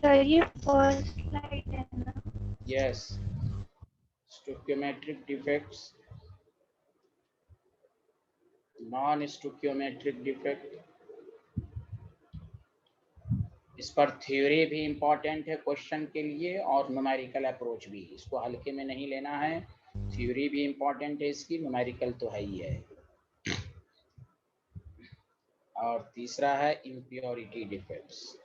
Sir ये first slide है ना? Yes, stoichiometric defects, non stoichiometric defect. इस पर थ्योरी भी इम्पॉर्टेंट है क्वेश्चन के लिए और न्यूमेरिकल अप्रोच भी, इसको हल्के में नहीं लेना है। थ्योरी भी इम्पॉर्टेंट है इसकी, न्यूमेरिकल तो है ही है। और तीसरा है impurity defects.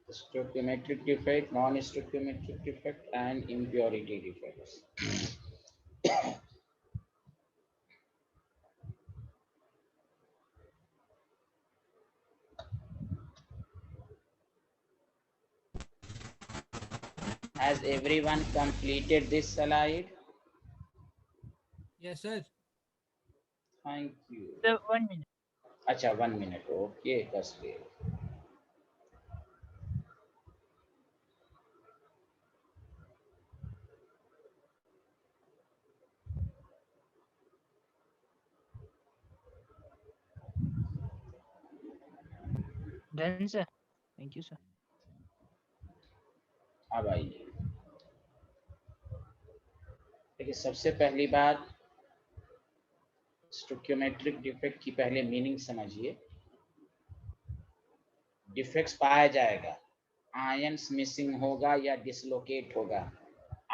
Stoichiometric defect, non-stoichiometric defect, and impurity defects. Has everyone completed this slide? Yes, sir. Thank you. Sir, 1 minute. अच्छा 1 minute, okay, Kasbir. Done, sir. Thank you, sir. अब आइए, देखिए सबसे पहली बात, स्टोकियोमेट्रिक डिफेक्ट की पहले मीनिंग समझिए। डिफेक्ट्स पाया जाएगा, आयंस मिसिंग होगा या डिसलोकेट होगा।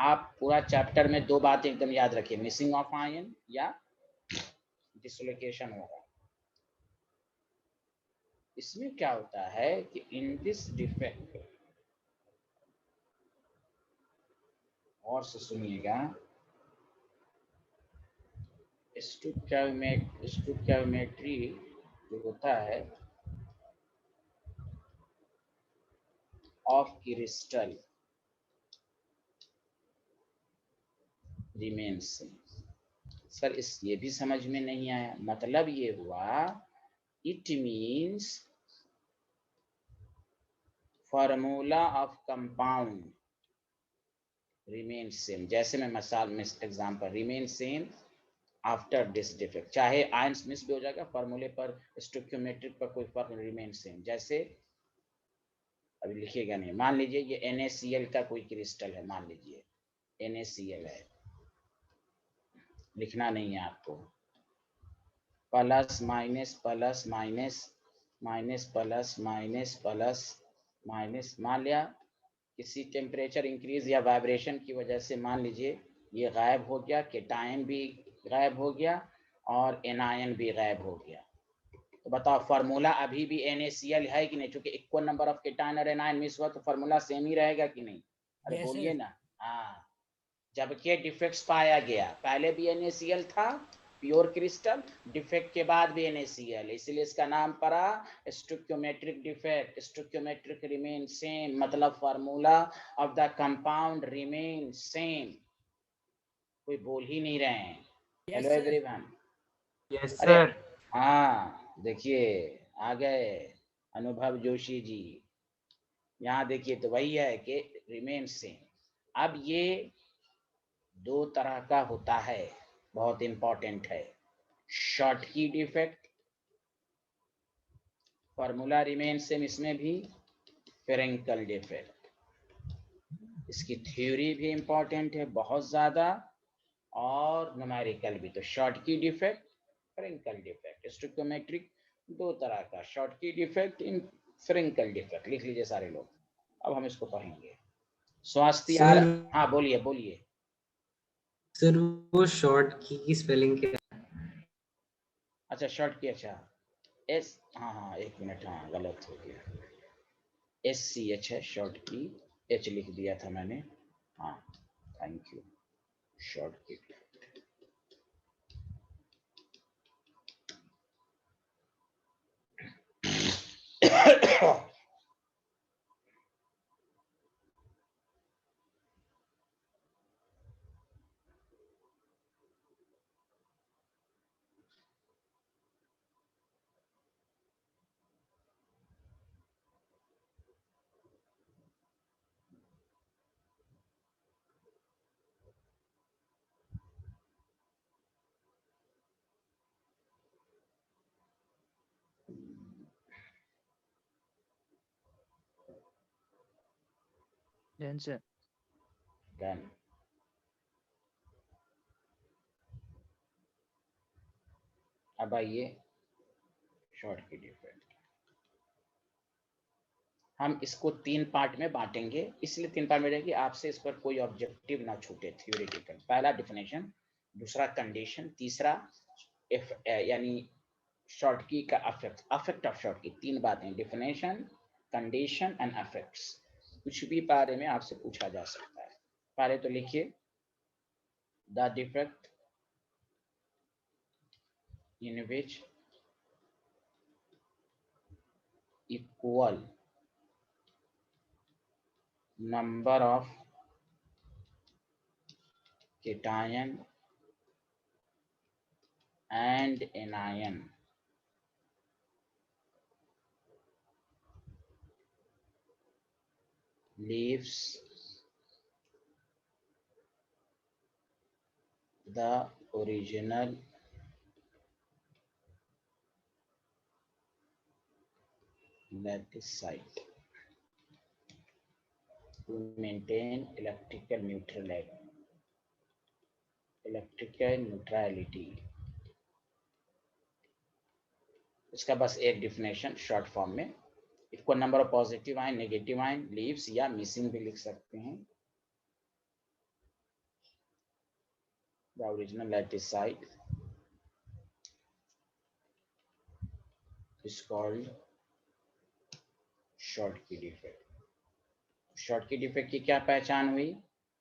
आप पूरा चैप्टर में दो बातें एकदम याद रखिए, मिसिंग ऑफ आयन या डिसलोकेशन होगा। इसमें क्या होता है कि इन दिस डिफेक्ट, और से सुनिएगा, स्टोकियोमेट्री जो होता है ऑफ क्रिस्टल रिमेन्स। सर इस ये भी समझ में नहीं आया, मतलब ये हुआ, it means formula of compound remain same. जैसे मैं मिसाल में example, remain same after this defect, चाहे आयंस मिस भी हो जाएगा, फॉर्मूले पर स्टोकियोमेट्रिक पर कोई फर्क नहीं, रिमेन सेम। जैसे अभी लिखिएगा नहीं, मान लीजिए ये NaCl का कोई क्रिस्टल है, मान लीजिए NaCl है, लिखना नहीं है आपको, plus minus plus minus minus plus minus plus minus, मान लिया किसी टेम्परेचर इंक्रीज या वाइब्रेशन की वजह से मान लीजिए ये गायब हो गया, केटायन भी गायब हो गया और एनायन भी गायब हो गया। तो बताओ फार्मूला अभी भी NaCl है कि नहीं? क्योंकि इक्वल नंबर ऑफ केटायन और एनायन मिस हुआ तो फार्मूला सेम ही रहेगा कि नहीं? अरे Yes, बोलिए sir. ना। हाँ, जबकि डिफेक्ट्स पाया गया, पहले भी NaCl था प्योर क्रिस्टल, डिफेक्ट के बाद भी NaCl, इसलिए इसका नाम पड़ा स्टोकियोमेट्रिक डिफेक्ट। स्टोकियोमेट्रिक रिमेन सेम, मतलब formula of the compound remain same. कोई बोल ही नहीं रहे हैं। Yes, hello sir. Everyone. Yes अरे सर। हाँ, देखिए आ गए अनुभव जोशी जी। यहाँ देखिए तो वही है कि रिमेन सेम। अब ये दो तरह का होता है, बहुत इंपॉर्टेंट है। शॉर्ट की डिफेक्ट, फॉर्मूला रिमेन सेम, इसमें भी फ्रेंकल डिफेक्ट। इसकी थ्योरी भी इंपॉर्टेंट है बहुत ज्यादा, और न्यूमेरिकल भी। तो शॉर्ट की डिफेक्ट, फ्रेंकल डिफेक्ट, स्टोकियोमेट्रिक दो तरह का, शॉर्ट की डिफेक्ट, इन फ्रेंकल डिफेक्ट। लिख लीजिए सारे लोग, अब हम इसको पढ़ेंगे। स्वास्थ्य सर हाँ बोलिए बोलिए। सर वो शॉर्ट की स्पेलिंग क्या है? अच्छा शॉर्ट की, अच्छा एस, हाँ हाँ एक मिनट, हाँ गलत हो गया, SCH है शॉर्ट की, H लिख दिया था मैंने, हाँ थैंक यू। शॉर्ट की Done, sir. डन। अब आइए शॉर्ट की डिफरेंट। हम इसको 3 पार्ट में बांटेंगे, इसलिए 3 पार्ट में रहेंगे आपसे इस पर कोई ऑब्जेक्टिव ना छूटे थ्योरेटिकल। पहला डिफिनेशन, दूसरा कंडीशन, तीसरा यानी शॉर्ट की का अफेक्ट, अफेक्ट ऑफ शॉर्ट की। 3 बातें, डिफिनेशन, कंडीशन एंड अफेक्ट्स। कुछ भी बारे में आपसे पूछा जा सकता है। पहले तो लिखिए, the defect in which equal number of cation and anion leaves the original lattice site to maintain electrical neutrality। इसका बस एक डिफिनेशन शॉर्ट फॉर्म में, equal number of positive ion, negative ion, leaves या मिसिंग भी लिख सकते हैं। The original lattice site is called Schottky defect. Schottky defect की क्या पहचान हुई?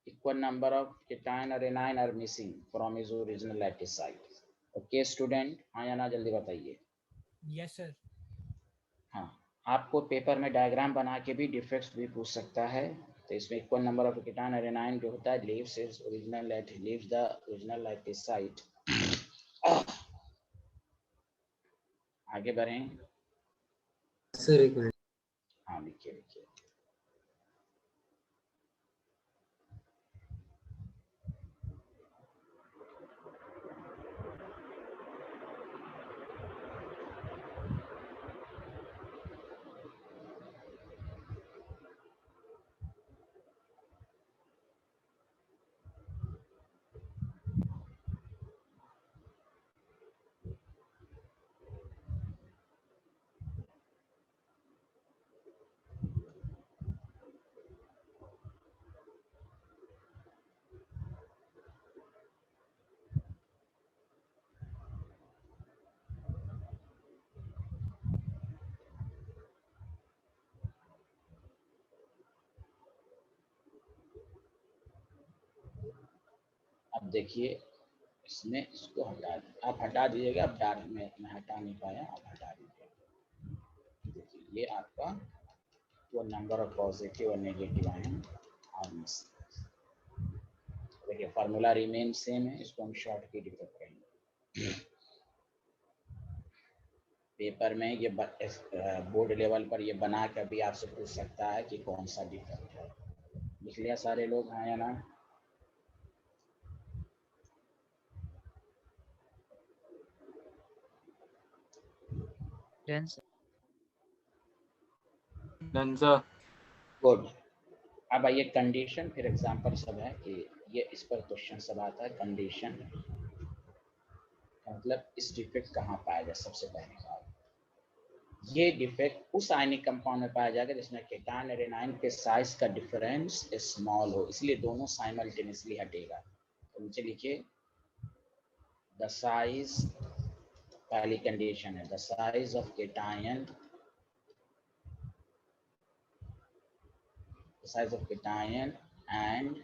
इक्वल नंबर ऑफ cation और anion are missing from his original lattice site. Okay student, हाँ या ना जल्दी बताइए। Yes sir. हाँ, आपको पेपर में डायग्राम बना के भी डिफेक्ट्स भी पूछ सकता है। तो इसमें इक्वल नंबर ऑफ cation और anion जो होता है leaves the original lattice site. आगे बढ़ें। सर एक मिनट। हाँ लिखिए लिखिए। अब देखिए, इसमें इसको हटा दीजिए, आप हटा दीजिएगा। अब डार्क में मैं हटा नहीं पाया, आप हटा दीजिए। देखिए ये आपका वो नंबर ऑफ पॉजिटिव और नेगेटिव आयन और मिसिंग। देखिए फार्मूला रिमेन सेम है, इसको हम शॉर्ट की डिफेक्ट कहेंगे। पेपर में ये बोर्ड लेवल पर ये बना कर भी आपसे पूछ सकता है कि कौन सा डिफेक्ट है। लिख लिया सारे लोग, हाँ या ना? Done, sir. Done sir. Good. अब आइए कंडीशन, फिर एग्जांपल सब है कि ये इस पर क्वेश्चन सब आता है। कंडीशन मतलब इस डिफेक्ट कहाँ पाया जाए। सबसे पहले बात, ये डिफेक्ट उस आयनिक कंपाउंड में पाया जाएगा जिसमें cation और anion के साइज का डिफरेंस स्मॉल हो, इसलिए दोनों साइमल्टेनियसली हटेगा। तो नीचे लिखिए, द साइज, पहली कंडीशन है the size of cation, the size of cation and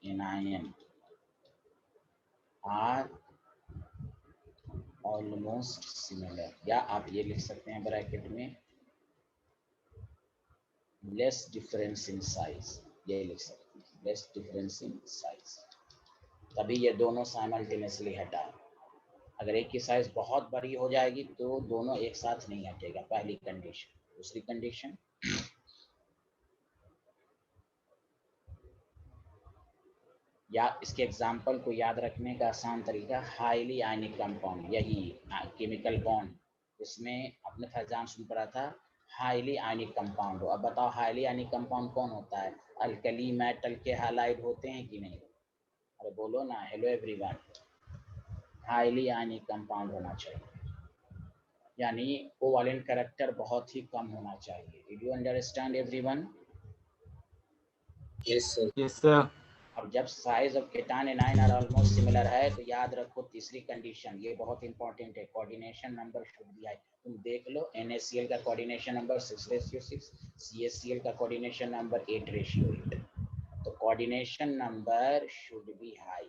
anion are almost similar, या आप ये लिख सकते हैं ब्रैकेट में लेस डिफरेंस इन साइज, ये लिख सकते हैं लेस डिफरेंस इन साइज। तभी ये दोनों साइमल्टेनियसली हटा। अगर एक की साइज बहुत बड़ी हो जाएगी तो दोनों एक साथ नहीं हटेगा, पहली कंडीशन। दूसरी कंडीशन, या इसके एग्जाम्पल को याद रखने का आसान तरीका, हाईली आयनिक कंपाउंड, यही केमिकल बॉन्ड, इसमें अपने फैजान सुन पड़ा था हाईली आयनिक कंपाउंड हो। अब बताओ हाईली आयनिक कंपाउंड कौन होता है? अल्कली मेटल के हैलाइड होते हैं कि नहीं? अरे बोलो ना, hello everyone. Highly ionic compound होना चाहिए, यानी कोवैलेंट कैरेक्टर बहुत ही कम होना चाहिए। Did you understand everyone? Yes, sir. Yes, sir. अब जब साइज ऑफ केटायन एनायन और ऑलमोस्ट सिमिलर है तो याद रखो तीसरी कंडीशन, ये बहुत इंपॉर्टेंट है, coordination number should be high. तुम देख लो NaCl का कोऑर्डिनेशन नंबर 6/6, CaCl का कोऑर्डिनेशन नंबर 8/8, तो coordination number should be high.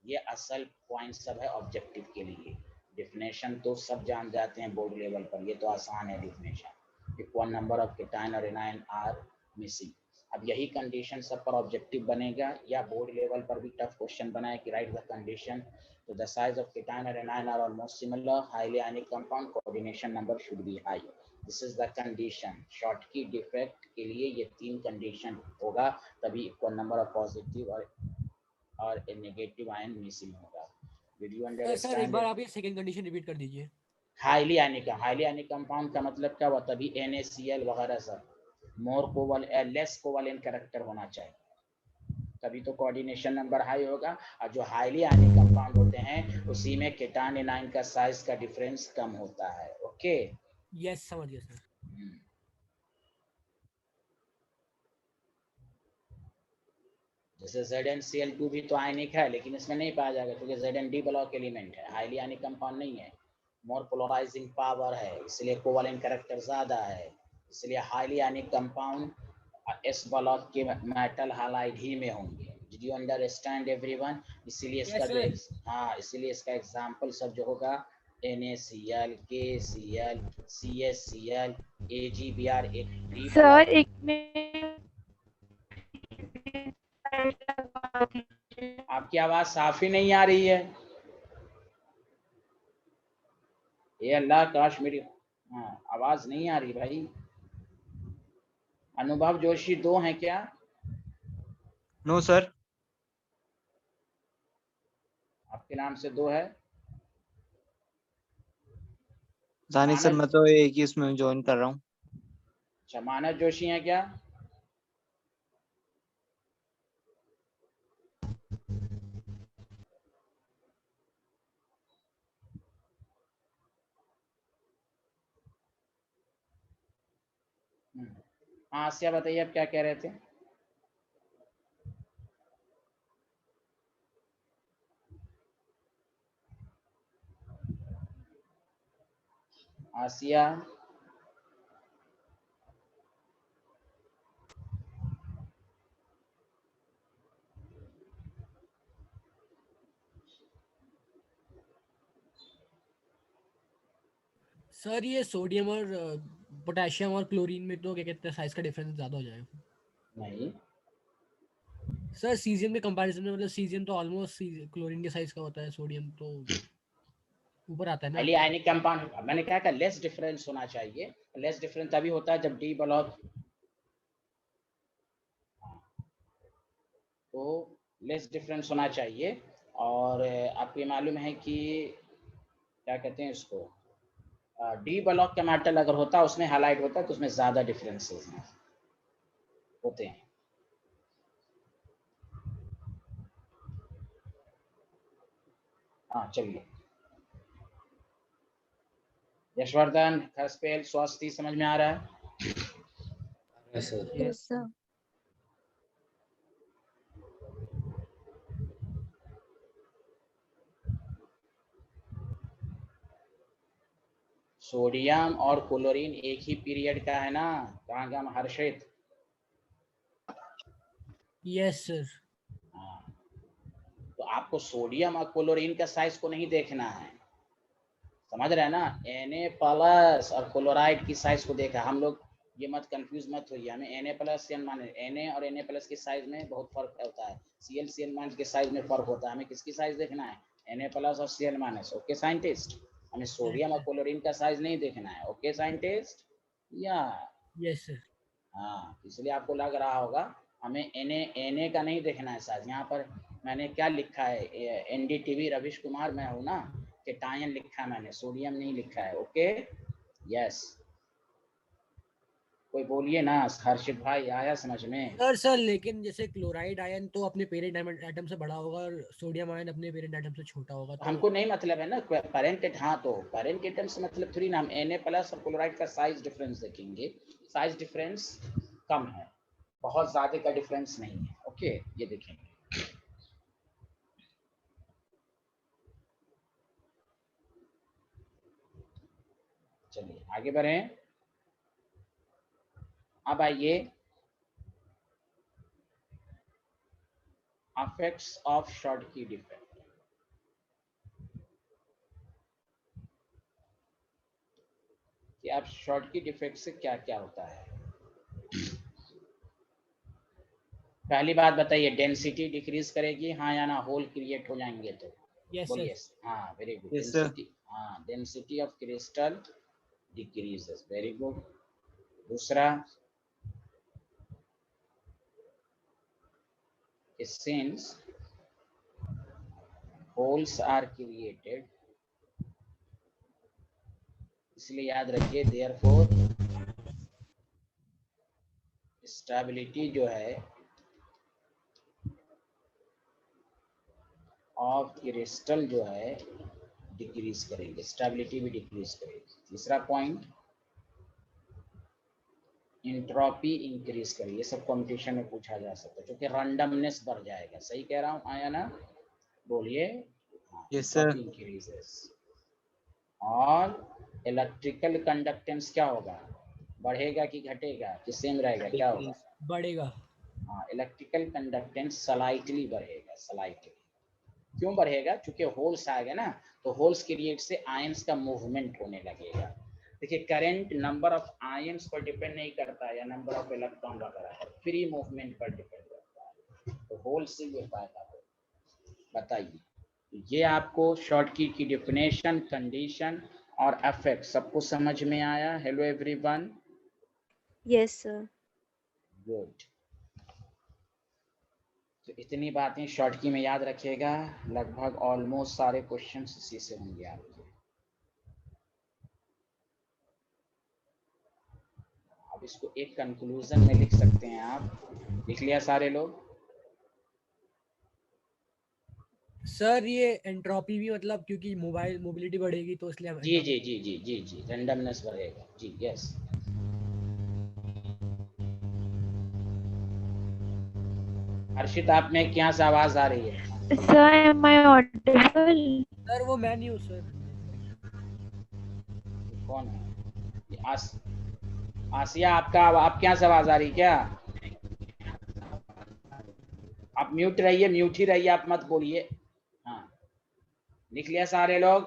ये असल पॉइंट सब है ऑब्जेक्टिव के लिए। डिफिनेशन तो सब जान जाते हैं बोर्ड लेवल पर, ये तो आसान है definition. Equal number of cation और एनायन आर मिसिंग। अब यही कंडीशन सब पर ऑब्जेक्टिव बनेगा, या बोर्ड लेवल पर भी टफ क्वेश्चन बनाए कि राइट द कंडीशन। तो द साइज ऑफ केटायन और anion are almost similar, highly ionic compound, coordination number should be high. This is the condition. Schottky defect के लिए ये 3 कंडीशन होगा, तभी इक्वल नंबर ऑफ पॉजिटिव और negative ion missing होगा। Will you sir एक understand? बार आप ये सेकंड कंडीशन रिपीट कर दीजिए। हाईली आयनिक कंपाउंड का मतलब क्या हुआ? तभी NaCl वगैरह सब मोर लेस कोवैलेंट कैरेक्टर होना चाहिए, तभी तो कोऑर्डिनेशन नंबर हाई होगा। और जो हाईली आयनिक कंपाउंड होते हैं उसी में केटायन एनायन का साइज का डिफरेंस कम होता है। ओके, यस समझ गया सर। जैसे ZnCl2 भी तो आयनिक है, लेकिन इसमें नहीं पाया जाएगा क्योंकि Zn ब्लॉक एलिमेंट है, हाईली आयनिक कंपाउंड नहीं है। मोर पोलराइजिंग पावर है, इसलिए कोवैलेंट कैरेक्टर ज्यादा है, इसलिए highly ionic compound S block के मेटल हैलाइड ही में होंगे। Did you understand everyone? इसीलिए इसका जो इसीलिए इसका एग्जांपल सब जो होगा NaCl, KCl, CaCl, AgBr एक डी सर ब्लॉक। एक मिनट, आपकी आवाज साफ ही नहीं आ रही है। ये अल्लाह, काश मेरी आवाज नहीं आ रही भाई। अनुभव जोशी 2 हैं क्या? No, sir. आपके नाम से 2 है? जानी सर, मैं तो एक ही इसमें ज्वाइन कर रहा हूँ। अच्छा, मानस जोशी हैं क्या? हाँ आसिया बताइए, आप क्या कह रहे थे? आसिया, सर ये सोडियम और पोटेशियम और क्लोरीन में तो क्या कहते हैं साइज का डिफरेंस ज्यादा हो जाएगा। नहीं सर सीजियम के कंपैरिजन में, मतलब सीजियम तो ऑलमोस्ट क्लोरीन के साइज का होता है, सोडियम तो ऊपर आता है ना। हाईली आयनिक कंपाउंड, मैंने कहा लेस डिफरेंस होना चाहिए। लेस डिफरेंस तभी होता है जब डी ब्लॉक, तो लेस डिफरेंस होना चाहिए। और आपको ये मालूम है कि क्या कहते हैं इसको, डी ब्लॉक का मेटल अगर होता है उसमें हाईलाइट होता है तो उसमें ज्यादा डिफरेंसेस होते हैं। हाँ चलिए, यशवर्धन खसपेल स्वास्थ्य समझ में आ रहा है? Yes, sir. Yes. Sir sodium और क्लोरीन एक ही पीरियड का है ना, कहाँ गया हर्षित? Yes sir. हाँ, तो आपको सोडियम और क्लोरीन का साइज को नहीं देखना है, समझ रहे हैं ना? Na+ और क्लोराइड की साइज को देखा हम लोग, ये मत कंफ्यूज मत होइए। हमें Na और Na+ के साइज में बहुत फर्क होता है, Cl के साइज में फर्क होता है। हमें किसकी साइज देखना है? Na+ और Cl-। ओके साइंटिस्ट, हमें सोडियम और क्लोरीन का साइज नहीं देखना है। ओके साइंटिस्ट, या यस सर। हाँ, इसलिए आपको लग रहा होगा हमें Na का नहीं देखना है साइज। यहाँ पर मैंने क्या लिखा है, NDTV रविश कुमार मैं हूँ ना, केटायन लिखा है मैंने, सोडियम नहीं लिखा है। Okay, yes. कोई बोलिए ना, हर्षित भाई आया समझ में? सर लेकिन जैसे क्लोराइड आयन तो अपने पेरेंट एटम से बड़ा होगा और सोडियम आयन अपने पेरेंट एटम से छोटा होगा, तो हमको नहीं मतलब है ना पेरेंट, हाँ तो पेरेंट एटम से मतलब थोड़ी ना, हम Na+ और क्लोराइड का साइज डिफरेंस देखेंगे। साइज डिफरेंस कम है, बहुत ज्यादा का डिफरेंस नहीं है। ओके, ये देखेंगे। चलिए आगे बढ़ें। अब आइए इफेक्ट्स ऑफ शॉर्टकी डिफेक्ट। कि आप शॉर्टकी डिफेक्ट से क्या क्या होता है। पहली बात बताइए, डेंसिटी डिक्रीज करेगी हाँ या ना, होल क्रिएट हो जाएंगे तो? यस बोलिए। सर। हाँ very good. Yes, sir. Density, हाँ density of crystal decreases, very good. दूसरा, since holes are created, इसलिए याद रखिए therefore स्टेबिलिटी जो है ऑफ क्रिस्टल जो है डिक्रीज करेंगे, स्टेबिलिटी भी डिक्रीज करेगी। तीसरा पॉइंट, इंट्रोपी इंक्रीज करेगी। ये सब कॉम्पिटिशन में पूछा जा सकता है, क्योंकि रैंडमनेस बढ़ जाएगा। सही कह रहा हूँ आया ना? बोलिए। Yes, sir. इंक्रीजेस। और इलेक्ट्रिकल कंडक्टेंस क्या होगा, बढ़ेगा कि घटेगा कि सेम रहेगा, क्या होगा? बढ़ेगा। हाँ, इलेक्ट्रिकल कंडक्टेंस स्लाइटली बढ़ेगा, स्लाइटली। क्यों बढ़ेगा? क्योंकि होल्स आएगा ना, तो होल्स क्रिएट से आयंस का मूवमेंट होने लगेगा। देखिए करंट नंबर ऑफ आयंस पर डिपेंड नहीं करता है या नंबर ऑफ इलेक्ट्रॉन वगैरह, फ्री मूवमेंट पर डिपेंड करता है। तो होल से ये फायदा हो। बताइए, ये आपको शॉर्टकी की डेफिनेशन, कंडीशन और इफेक्ट सबको समझ में आया? Hello everyone. Yes, sir. Good. तो इतनी बातें शॉर्टकी में याद रखिएगा, लगभग ऑलमोस्ट सारे क्वेश्चन इसी से होंगे आपके। अब इसको एक कंक्लूजन में लिख सकते हैं आप। लिख लिया सारे लोग? सर ये एंट्रोपी भी मतलब क्योंकि मोबिलिटी बढ़ेगी तो इसलिए हम जी जी जी जी जी जी, रैंडमनेस बढ़ेगा जी। यस, हर्षित आप में क्या से आवाज आ रही है? Sir, am I audible? Sir वो मैं नहीं हूँ सर। कौन है? ये आसिया, आपके यहाँ से आवाज आ रही क्या? आप म्यूट रहिए, म्यूट ही रहिए, आप मत बोलिए। हाँ, लिख लिया सारे लोग?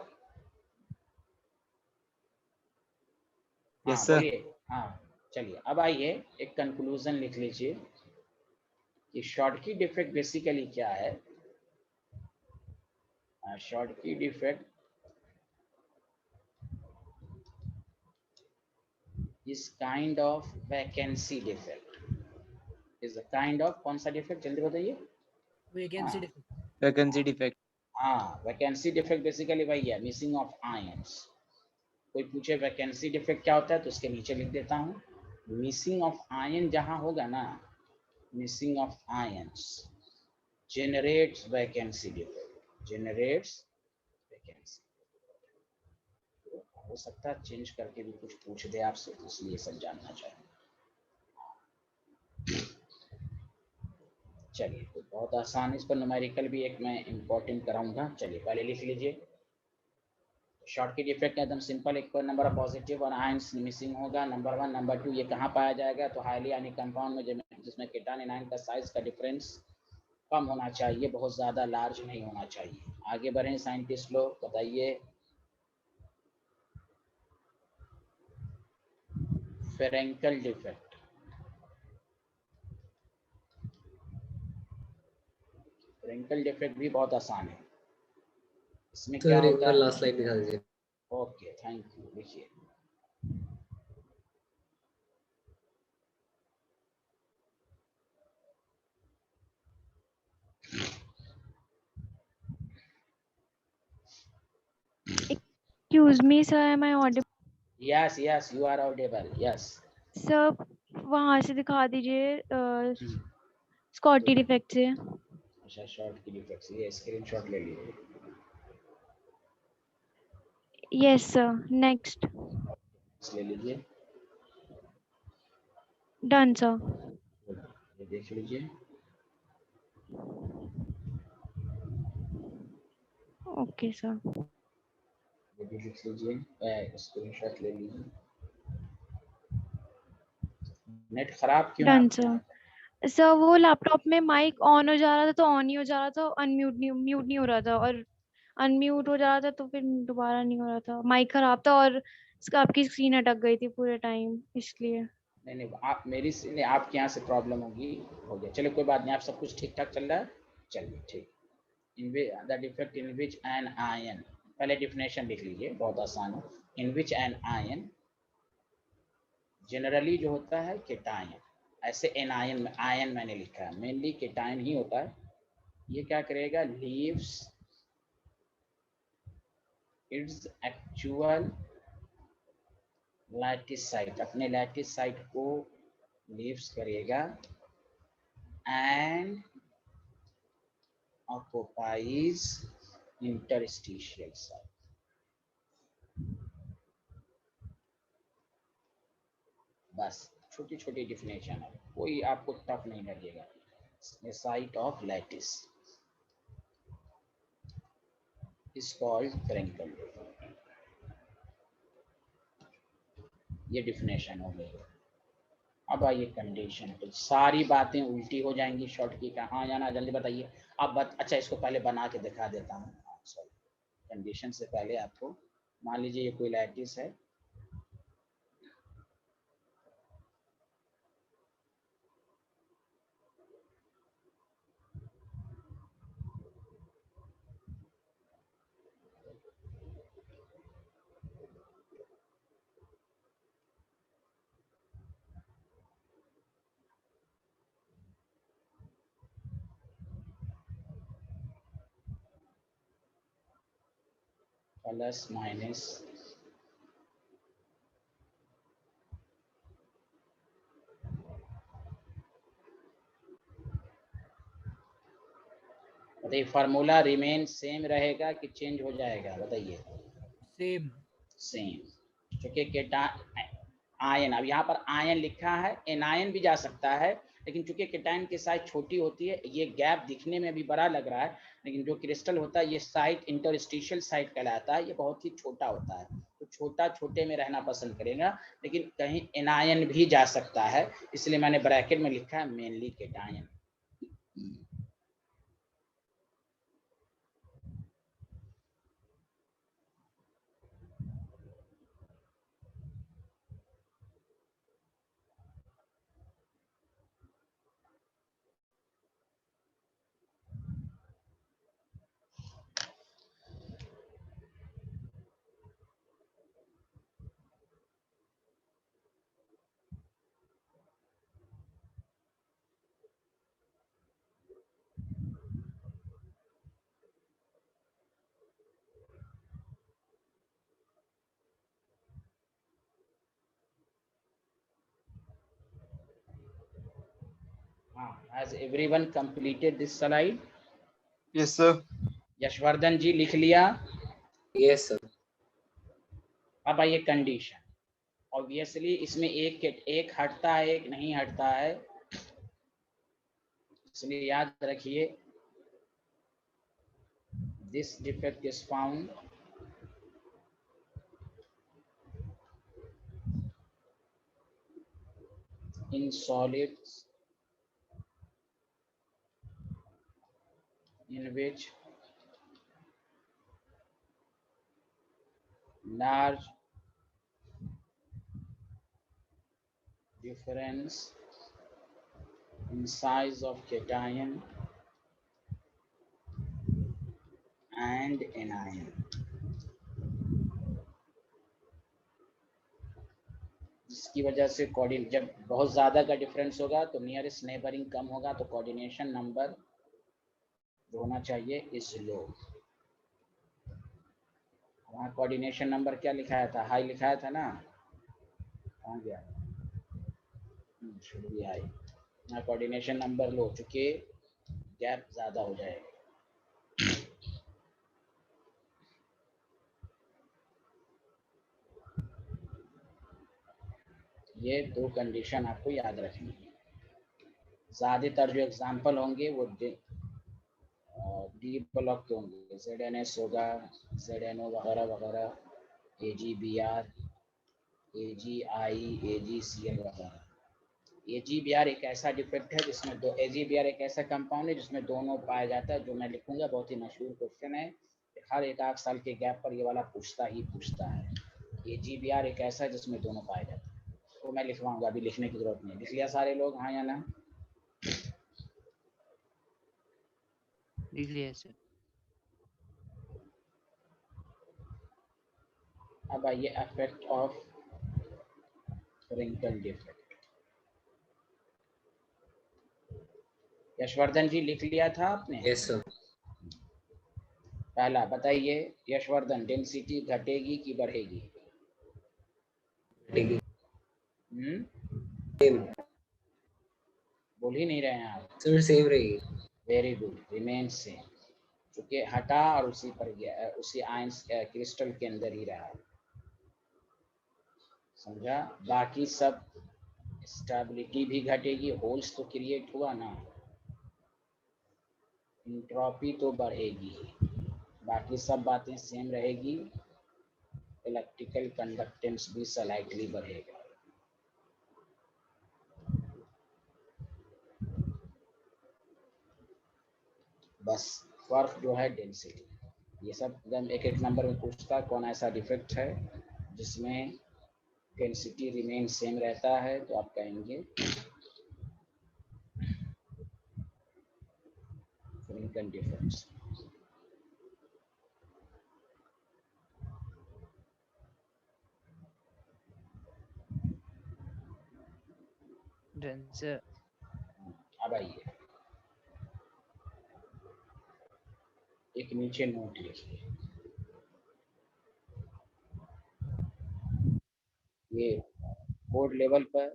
हाँ Yes, sir. बोलिए। हाँ चलिए, अब आइए एक कंक्लूजन लिख लीजिए कि शॉर्टकी डिफेक्ट बेसिकली क्या है। Schottky defect is kind of vacancy defect. Is a kind of, कौन सा डिफेक्ट जल्दी बताइए? वैकेंसी हाँ। डिफेक्ट। Vacancy defect. हाँ, वैकेंसी डिफेक्ट बेसिकली वही है, मिसिंग ऑफ आयंस। कोई पूछे वैकेंसी डिफेक्ट क्या होता है तो उसके नीचे लिख देता हूँ, मिसिंग ऑफ आयन जहाँ होगा ना, missing of ions generates vacancy defect, generates vacancy. हो सकता है चेंज करके भी कुछ पूछ दे आपसे, तो इसलिए सब जानना चाहिए। चलिए, तो बहुत आसान, इस पर न्यूमेरिकल भी एक मैं इम्पोर्टेंट कराऊंगा। चलिए पहले लिख लीजिए। शॉर्टकी डिफेक्ट एकदम सिंपल, एक नंबर ऑफ पॉजिटिव और आयंस मिसिंग होगा, नंबर 1। नंबर 2, ये कहाँ पाया जाएगा? तो हाईली आयनिक कंपाउंड में, जिसमें केटान एनायन का साइज का डिफरेंस कम होना चाहिए, बहुत ज़्यादा लार्ज नहीं होना चाहिए। आगे बढ़ें साइंटिस्ट लोग, बताइए। फेरेंकल डिफेक्ट, फेरेंकल डिफेक्ट भी बहुत आसान है। इसमें क्या सर एक होता बार है? लास्ट स्लाइड दिखा दीजिए। Okay, thank you. लिखिए, Excuse me, sir, am I audible? Yes yes, you are audible. Yes, Sir, वहां से दिखा दीजिए स्कॉटी डिफेक्ट से। अच्छा शॉर्ट की डिफेक्ट, ये स्क्रीनशॉट ले लीजिए। Yes sir, next. ले लीजिए, डन सर। ये देख लीजिए। Okay sir. ये भी लिख लीजिए, स्क्रीनशॉट ले लीजिए। नेट खराब क्यों है डन आपका? सर। सर वो लैपटॉप में माइक ऑन हो जा रहा था तो ऑन ही हो जा रहा था, अनम्यूट नहीं, म्यूट नहीं हो रहा था, और अनम्यूट हो जा रहा था तो फिर दोबारा नहीं हो रहा था। माइक खराब था और आपकी स्क्रीन अटक गई थी पूरे टाइम, इसलिए। नहीं नहीं, आप मेरी से नहीं, आपके यहाँ से प्रॉब्लम होगी, हो गया, चलो कोई बात नहीं, आप सब कुछ ठीक ठाक चल रहा है, चलिए ठीक। In the defect in which an ion, पहले डिफिनेशन लिख लीजिए, बहुत आसान है। इन विच एन आयन जनरली जो होता है केटायन, ऐसे एन आयन में, आयन मैंने लिखा है, मेनली केटायन ही होता है। ये क्या करेगा, leaves its actual lattice site, अपने लैटिस साइट को लीव्स करेगा एंड occupies interstitial site। बस छोटी छोटी डिफिनेशन है, कोई आपको टफ नहीं लगेगा। Site of lattice is called Frenkel. ये डिफिनेशन हो गई। अब आइए कंडीशन, तो सारी बातें उल्टी हो जाएंगी शॉर्ट की, कहाँ जाना जल्दी बताइए। अब अच्छा इसको पहले बना के दिखा देता हूँ, सॉरी, कंडीशन से पहले आपको, मान लीजिए ये कोई लैटिस है, प्लस माइनस बताइए, फार्मूला रिमेन सेम रहेगा कि चेंज हो जाएगा, बताइए। सेम। सेम, क्योंकि केटा आयन, अब यहाँ पर आयन लिखा है, एनायन भी जा सकता है, लेकिन चूंकि केटायन की साइज छोटी होती है, ये गैप दिखने में भी बड़ा लग रहा है, लेकिन जो क्रिस्टल होता है ये साइट इंटरस्टिशियल साइट कहलाता है, ये बहुत ही छोटा होता है, तो छोटा छोटे में रहना पसंद करेगा, लेकिन कहीं एनायन भी जा सकता है, इसलिए मैंने ब्रैकेट में लिखा है mainly cation. Has everyone completed this slide? Yes, sir. Yashvardhan ji लिख लिया? Yes, sir. अब आइए कंडीशन, ऑब्वियसली इसमें एक हटता है, एक नहीं हटता है, इसलिए याद रखिए, this defect is found in solids in which large difference in size of cation and anion, जिसकी वजह से कोऑर्डिनेट, जब बहुत ज़्यादा का डिफरेंस होगा तो नियरेस्ट नेबरिंग कम होगा, तो कोऑर्डिनेशन नंबर जो होना चाहिए इज लो। वहाँ कोऑर्डिनेशन नंबर क्या लिखाया था, हाई लिखाया था ना, कहाँ गया, शुड बी हाई। ना कोऑर्डिनेशन नंबर लो, चूंकि गैप ज़्यादा हो जाएगा। ये दो कंडीशन आपको याद रखनी है। ज़्यादातर जो एग्जाम्पल होंगे वो डी ब्लॉक के होंगे, ZNS होगा, ZNO वगैरह वगैरह, AGBR, AGI, AGCL वगैरह। AGBR एक ऐसा डिफेक्ट है जिसमें दो, AGBR एक ऐसा कंपाउंड है जिसमें दोनों पाया जाता है, जो मैं लिखूंगा, बहुत ही मशहूर क्वेश्चन है, हर एक आध साल के गैप पर ये वाला पूछता है। AGBR एक ऐसा है जिसमें दोनों पाए जाते हैं, तो मैं लिखवाऊंगा, अभी लिखने की जरूरत नहीं। लिख लिया सारे लोग, हाँ या ना? लिख लिया सर। अब आइए effect of Frenkel defect. Yashvardhan ji लिख लिया था आपने? Yes sir. पहला बताइए यशवर्धन, डेंसिटी घटेगी कि बढ़ेगी? सेम बोल ही नहीं रहे हैं आप। सर, सेम रहेगी। वेरी गुड, रिमेन सेम, क्योंकि हटा और उसी पर गया, उसी आयन क्रिस्टल के अंदर ही रहा, समझा? बाकी सब स्टेबिलिटी भी घटेगी, होल्स तो क्रिएट हुआ ना, इंट्रोपी तो बढ़ेगी, बाकी सब बातें सेम रहेगी, इलेक्ट्रिकल कंडक्टेंस भी स्लाइटली बढ़ेगा। बस फर्क जो है डेंसिटी। ये सब एकदम एक एक नंबर में पूछता कौन ऐसा डिफेक्ट है जिसमें डेंसिटी रिमेन सेम रहता है, तो आप कहेंगे फ्रिंकल डिफेक्ट्स। Done sir. अब आइए एक नीचे नोट लिखिए, ये बोर्ड लेवल पर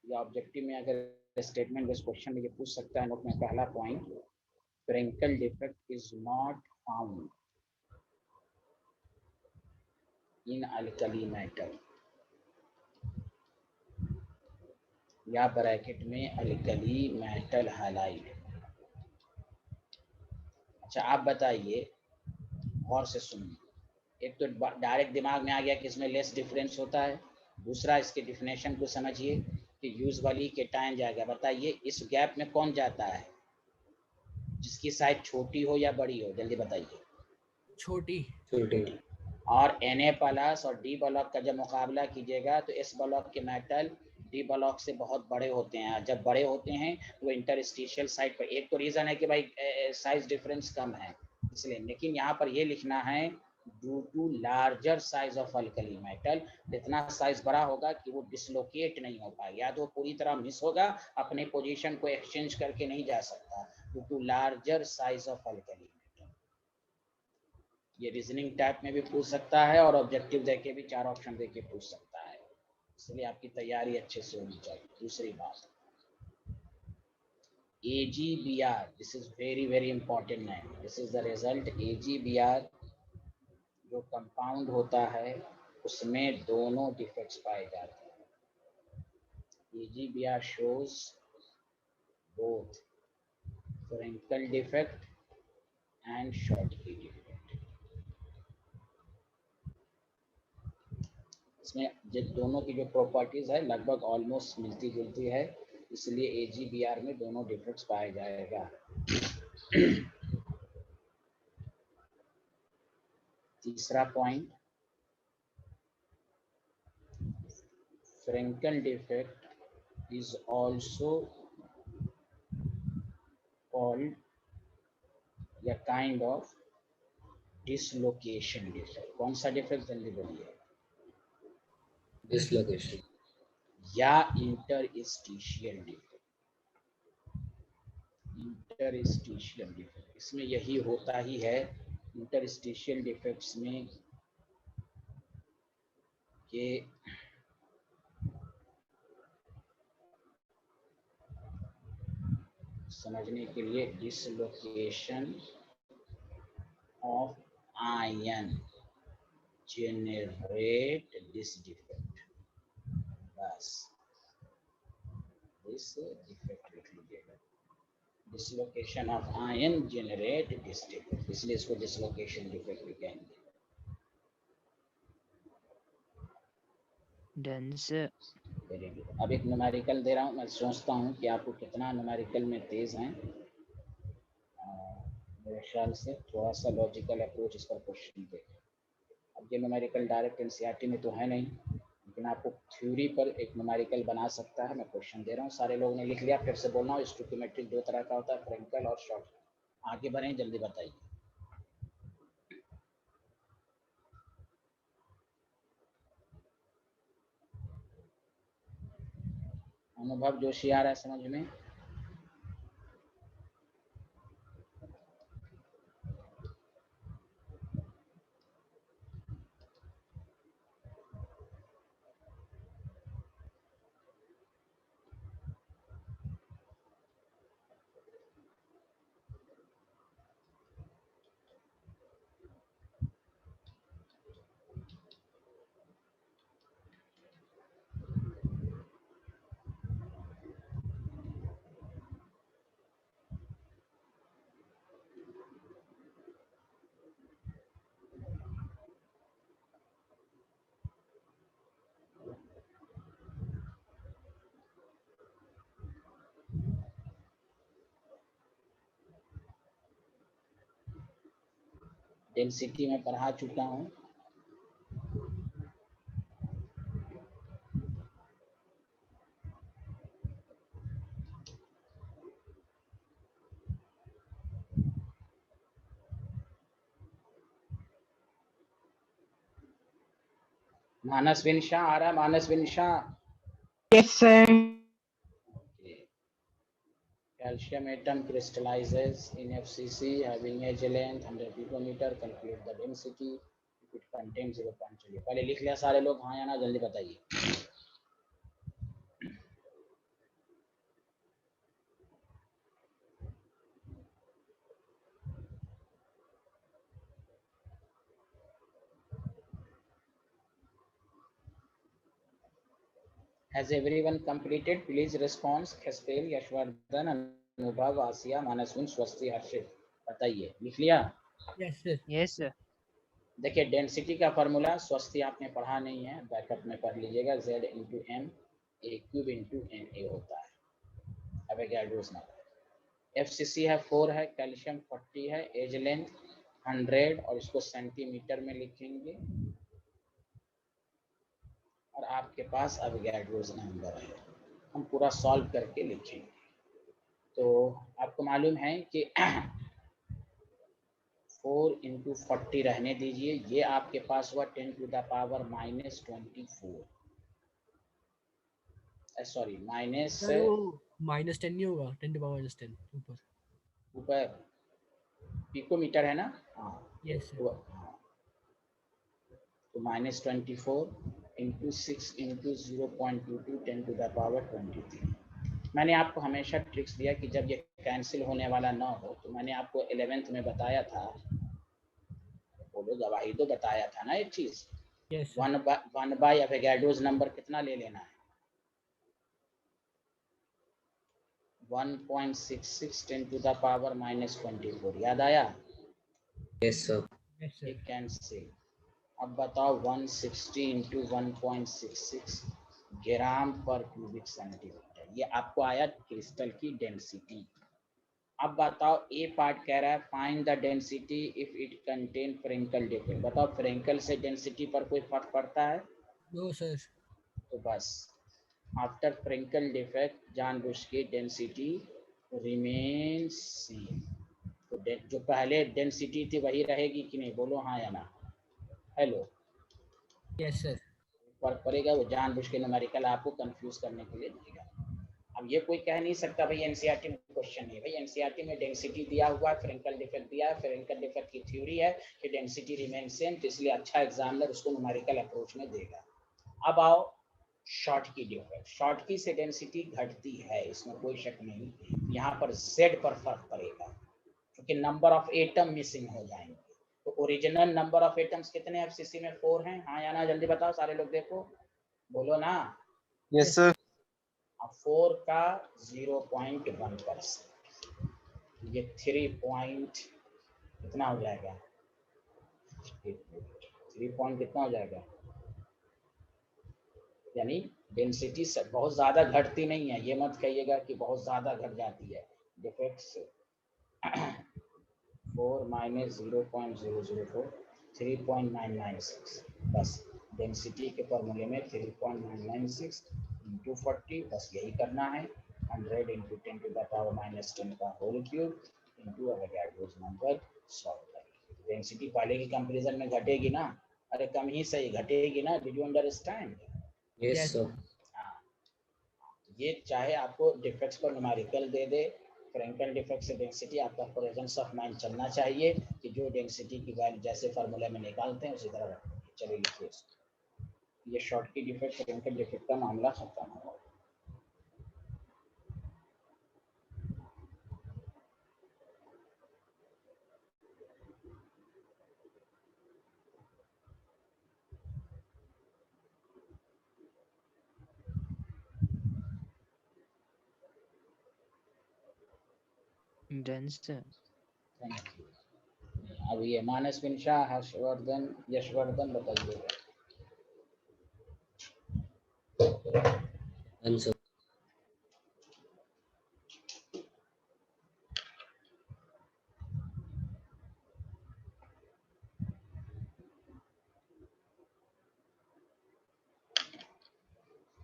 या ऑब्जेक्टिव में अगर स्टेटमेंट बेस्ड क्वेश्चन में ये पूछ सकता है नोट में, पहला point, Frenkel defect is not found in alkali metal, या ब्रैकेट में अल्कली मेटल हाइलाइट। अच्छा आप बताइए, और से सुनिए, एक तो डायरेक्ट दिमाग में आ गया कि इसमें लेस डिफरेंस होता है, दूसरा इसके डिफिनेशन को समझिए कि यूजुअली केटायन जाएगा। बताइए इस गैप में कौन जाता है जिसकी साइज छोटी हो या बड़ी हो, जल्दी बताइए। छोटी। छोटी। और Na+ और D ब्लॉक का जब मुकाबला कीजिएगा तो S ब्लॉक के मेटल D ब्लॉक से बहुत बड़े होते हैं, जब बड़े होते हैं वो इंटरस्टिशियल साइड पर, एक तो रीजन है कि भाई साइज डिफरेंस कम है इसलिए, लेकिन यहाँ पर ये लिखना है due to larger size of alkali metal, इतना साइज बड़ा होगा कि वो डिसलोकेट नहीं हो पाएगा, या तो पूरी तरह मिस होगा, अपने पोजीशन को एक्सचेंज करके नहीं जा सकता, due to larger size of alkali. ये रीजनिंग टाइप में भी पूछ सकता है और ऑब्जेक्टिव देके भी 4 ऑप्शन देके पूछ सकता है, इसलिए आपकी तैयारी अच्छे से होनी चाहिए। दूसरी बात, AGBR, this is very very important name, this is the result. AGBR जो कंपाउंड होता है उसमें दोनों डिफेक्ट्स पाए जाते हैं। AGBR shows both Frenkel defect and Schottky defect। इसमें दोनों की जो प्रॉपर्टीज है लगभग ऑलमोस्ट मिलती जुलती है, इसलिए AGBR में दोनों डिफेक्ट्स पाए जाएगा। तीसरा point, Frenkel defect is also called या काइंड ऑफ डिसलोकेशन डिफेक्ट। कौन सा डिफेक्ट, जल्दी बोलिए? डिसलोकेशन या इंटरस्टिशियल डिफेक्ट। इंटरस्टिशियल डिफेक्ट इसमें यही होता ही है, इंटरस्टिशियल डिफेक्ट्स में कि समझने के लिए dislocation of ion generate this defect, बस this defect लिख लीजिएगा, dislocation of ion generate this defect, इसलिए इसको डिसलोकेशन डिफेक्ट भी कहेंगे। Done sir. Very good. अब एक न्यूमेरिकल दे रहा हूँ, मैं सोचता हूँ कि आपको कितना न्यूमेरिकल में तेज हैं। मेरे ख्याल से थोड़ा सा लॉजिकल अप्रोच इस पर क्वेश्चन दे। अब ये न्यूमेरिकल डायरेक्ट एनसीईआरटी में तो है नहीं, लेकिन आपको थ्योरी पर एक न्यूमेरिकल बना सकता है। मैं क्वेश्चन दे रहा हूँ, सारे लोगों ने लिख लिया, फिर से बोलना हूँ। स्टोइकोमेट्रिक दो तरह का होता है, फ्रेंकल और शॉर्ट। आगे बढ़ें, जल्दी बताइए। अनुभव जोशी आ रहा है समझ में? डेंसिटी में पढ़ा चुका हूँ। मानस बिन शाह आ रहा है, Manas Bin Shah. Yes sir. Calcium atom crystallizes in FCC having edge length 100 picometer. Calculate the density if it contains 0. चलिए पहले लिख लिया सारे लोग, हाँ या ना जल्दी बताइए। Has everyone completed? Please response. खस्पेल, Yashvardhan, अनुभव, आसिया, मानसविन, स्वस्ति, हर्षित, बताइए। लिख लिया? Yes sir. Yes sir. देखिए डेंसिटी का फॉर्मूला स्वस्ति आपने पढ़ा नहीं है, बैकअप में पढ़ लीजिएगा। Z into M A cube into N A होता है। Avogadro's number. FCC है 4 है, कैल्शियम 40 है, एज लेंथ 100 और इसको सेंटीमीटर में लिखेंगे और आपके पास एवोगाड्रोस नंबर है। हम पूरा सॉल्व करके लिखेंगे। तो आपको मालूम है कि 4 इंटू 40 रहने दीजिए, ये आपके पास हुआ 10 to the power -24, sorry minus sir वो -10 नहीं होगा, 10 टू पावर -10 ऊपर ऊपर पिकोमीटर है ना? हाँ यस सर। तो -24 into 6 into 0.22 10 to the power 23। मैंने आपको हमेशा ट्रिक्स दिया कि जब ये कैंसिल होने वाला ना हो, तो मैंने आपको 11th में बताया था, बोलो गवाही तो बताया था ना एक चीज। यस 1 बाय एवोगाड्रोस नंबर कितना ले लेना है? 1.66 10 टू द पावर -24। याद आया? Yes sir. यस ये सर। कैंसिल। अब बताओ 160 इंटू 1.66 ग्राम पर क्यूबिक सेंटीमीटर, ये आपको आया क्रिस्टल की डेंसिटी। अब बताओ ए पार्ट कह रहा है find the density if it contain Frenkel defect. बताओ फ्रेंकल से डेंसिटी पर कोई फर्क पड़ता है? No sir. तो बस आफ्टर फ्रेंकल डिफेक्ट जानबूझ के डेंसिटी रिमेन्स सेम। तो जो पहले डेंसिटी थी वही रहेगी कि नहीं, बोलो हाँ या ना। Hello, yes sir. फर्क पड़ेगा, वो जानबूझ के न्यूमेरिकल आपको कंफ्यूज करने के लिए देगा। अब ये कोई कह नहीं सकता भाई एनसीईआरटी में क्वेश्चन नहीं है। भाई एनसीईआरटी में डेंसिटी दिया हुआ है, फ्रेंकल डिफेक्ट दिया है, फ्रेंकल डिफेक्ट की थ्योरी है कि डेंसिटी रिमेन सेम, तो इसलिए अच्छा एग्जामिनर उसको न्यूमेरिकल अप्रोच में देगा। अब आओ शॉर्टकी डिफेक्ट, शॉर्टकी से डेंसिटी घटती है, इसमें कोई शक नहीं। यहाँ पर Z पर फर्क पड़ेगा क्योंकि नंबर ऑफ एटम मिसिंग हो जाएंगे। तो ओरिजिनल नंबर ऑफ एटम्स कितने FCC में 4 हैं? हाँ या ना, जल्दी बताओ सारे लोग, देखो बोलो ना। Yes sir. 4 का 0.1%, ये 3 पॉइंट कितना हो जाएगा? 3 पॉइंट कितना हो जाएगा? यानी डेंसिटी बहुत ज्यादा घटती नहीं है, ये मत कहिएगा कि बहुत ज्यादा घट जाती है डिफेक्ट से। 4 माइनस 0.004 3.996, बस डेंसिटी के फॉर्मूले में 3.996 इंटू 40, बस यही करना है। 100 इंटू 10 टू द पावर -10 का whole cube into Avogadro's number solve करें। डेंसिटी पहले की कंपैरिजन में घटेगी ना? अरे कम ही सही घटेगी ना? Did you understand? Yes sir. ये चाहे आपको डिफेक्ट्स पर न्यूमेरिकल दे दे, फ्रैंकल डिफेक्ट से डेंसिटी, आपका प्रेजेंस ऑफ माइंड चलना चाहिए कि जो डेंसिटी की वैल्यू जैसे फार्मूला में निकालते हैं उसी तरह रखेंगे। चलिए लिखिए इसको। ये शॉर्टकी डिफेक्ट फ्रैंकल डिफेक्ट का मामला खत्म हुआ। Done sir. Thank you. अब ये मानस विंशा, हर्षवर्धन, यशवर्धन बताइएगा। Done sir.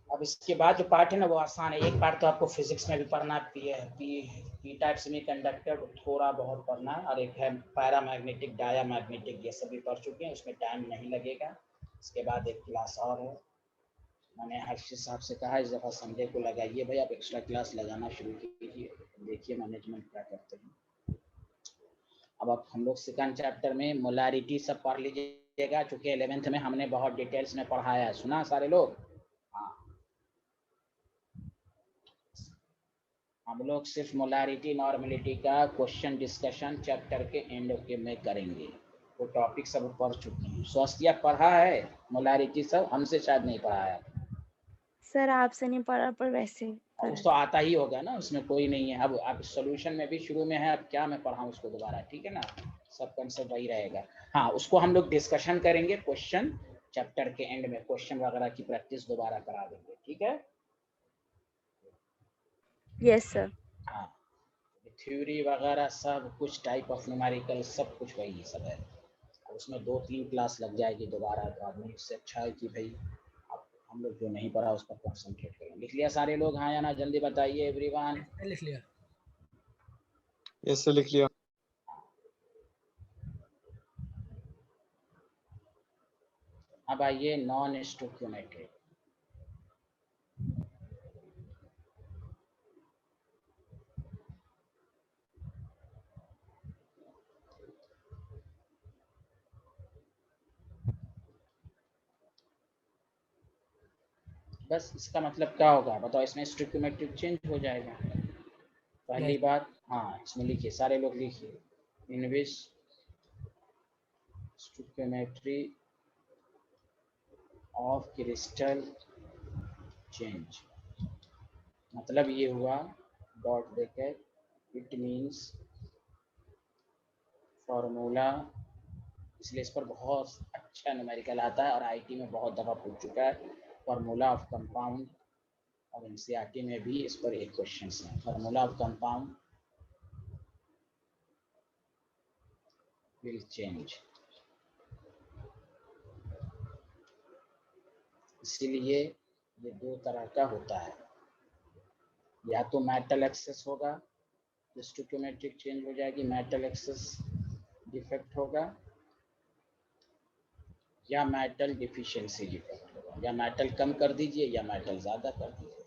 अब इसके बाद जो पार्ट है ना वो आसान है। एक पार्ट तो आपको फिजिक्स में भी पढ़ना है, पी टाइप सेमीकंडक्टर थोड़ा बहुत पढ़ना है, और एक है पैरामैग्नेटिक, डायामैग्नेटिक, ये सभी पढ़ चुके हैं, उसमें टाइम नहीं लगेगा। इसके बाद एक क्लास और है, मैंने हर्षित साहब से कहा इस दफ़ा संडे को लगाइए भाई, आप एक्स्ट्रा क्लास लगाना शुरू कीजिए, देखिए मैनेजमेंट क्या करते हैं। अब आप हम लोग सेकंड चैप्टर में मोलारिटी सब पढ़ लीजिएगा, चूँकि 11th में हमने बहुत डिटेल्स में पढ़ाया है, सुना सारे लोग? हाँ, हम लोग सिर्फ मोलारिटी नॉर्मलिटी का क्वेश्चन डिस्कशन चैप्टर के एंड के में करेंगे। वो टॉपिक सब पढ़ चुके हैं। स्वास्थ्य पढ़ा है मोलारिटी सब? हमसे शायद नहीं पढ़ा है। सर आपसे नहीं पढ़ा पर वैसे उस तो आता ही होगा ना, उसमें कोई नहीं है। अब आप सॉल्यूशन में भी शुरू में है, अब क्या मैं पढ़ाऊँ उसको दोबारा, ठीक है ना? सब कंसेप्ट वही रहेगा। हाँ, उसको हम लोग डिस्कशन करेंगे, क्वेश्चन चैप्टर के एंड में क्वेश्चन वगैरह की प्रैक्टिस दोबारा करा देंगे, ठीक है? Yes sir. हाँ, थ्योरी वगैरह सब कुछ, टाइप ऑफ न्यूमेरिकल सब कुछ वही सब है। उसमें 2-3 क्लास लग जाएगी दोबारा, तो आदमी इससे अच्छा है कि भाई आप हम लोग जो नहीं पढ़ा उस पर कॉन्सेंट्रेट करें। लिख लिया सारे लोग? हाँ या ना, जल्दी बताइए एवरीवन। लिख लिया। यस सर, लिख लिया। अब आइए नॉन स्टोइकियोमेट्री। बस इसका मतलब क्या होगा बताओ? इसमें स्टोइकियोमेट्रिक चेंज हो जाएगा। पहली बात, हाँ इसमें लिखिए सारे लोग, लिखिए इन विच स्टोइकियोमेट्री ऑफ क्रिस्टल चेंज, मतलब ये हुआ डॉट देकर, इट मीन्स फॉर्मूला, इसलिए इस पर बहुत अच्छा न्यूमेरिकल आता है और आईटी में बहुत दफ़ा पूछ चुका है। फॉर्मूला ऑफ कंपाउंड, और एनसीईआरटी में भी इस पर एक क्वेश्चन है। Formula of compound will change, इसीलिए ये दो तरह का होता है, या तो मेटल एक्सेस होगा तो स्टोइकियोमेट्रिक चेंज हो जाएगी, मेटल एक्सेस डिफेक्ट होगा, या मेटल डिफिशिएंसी डिफेक्ट होगा, या मेटल कम कर दीजिए या मेटल ज़्यादा कर दीजिए।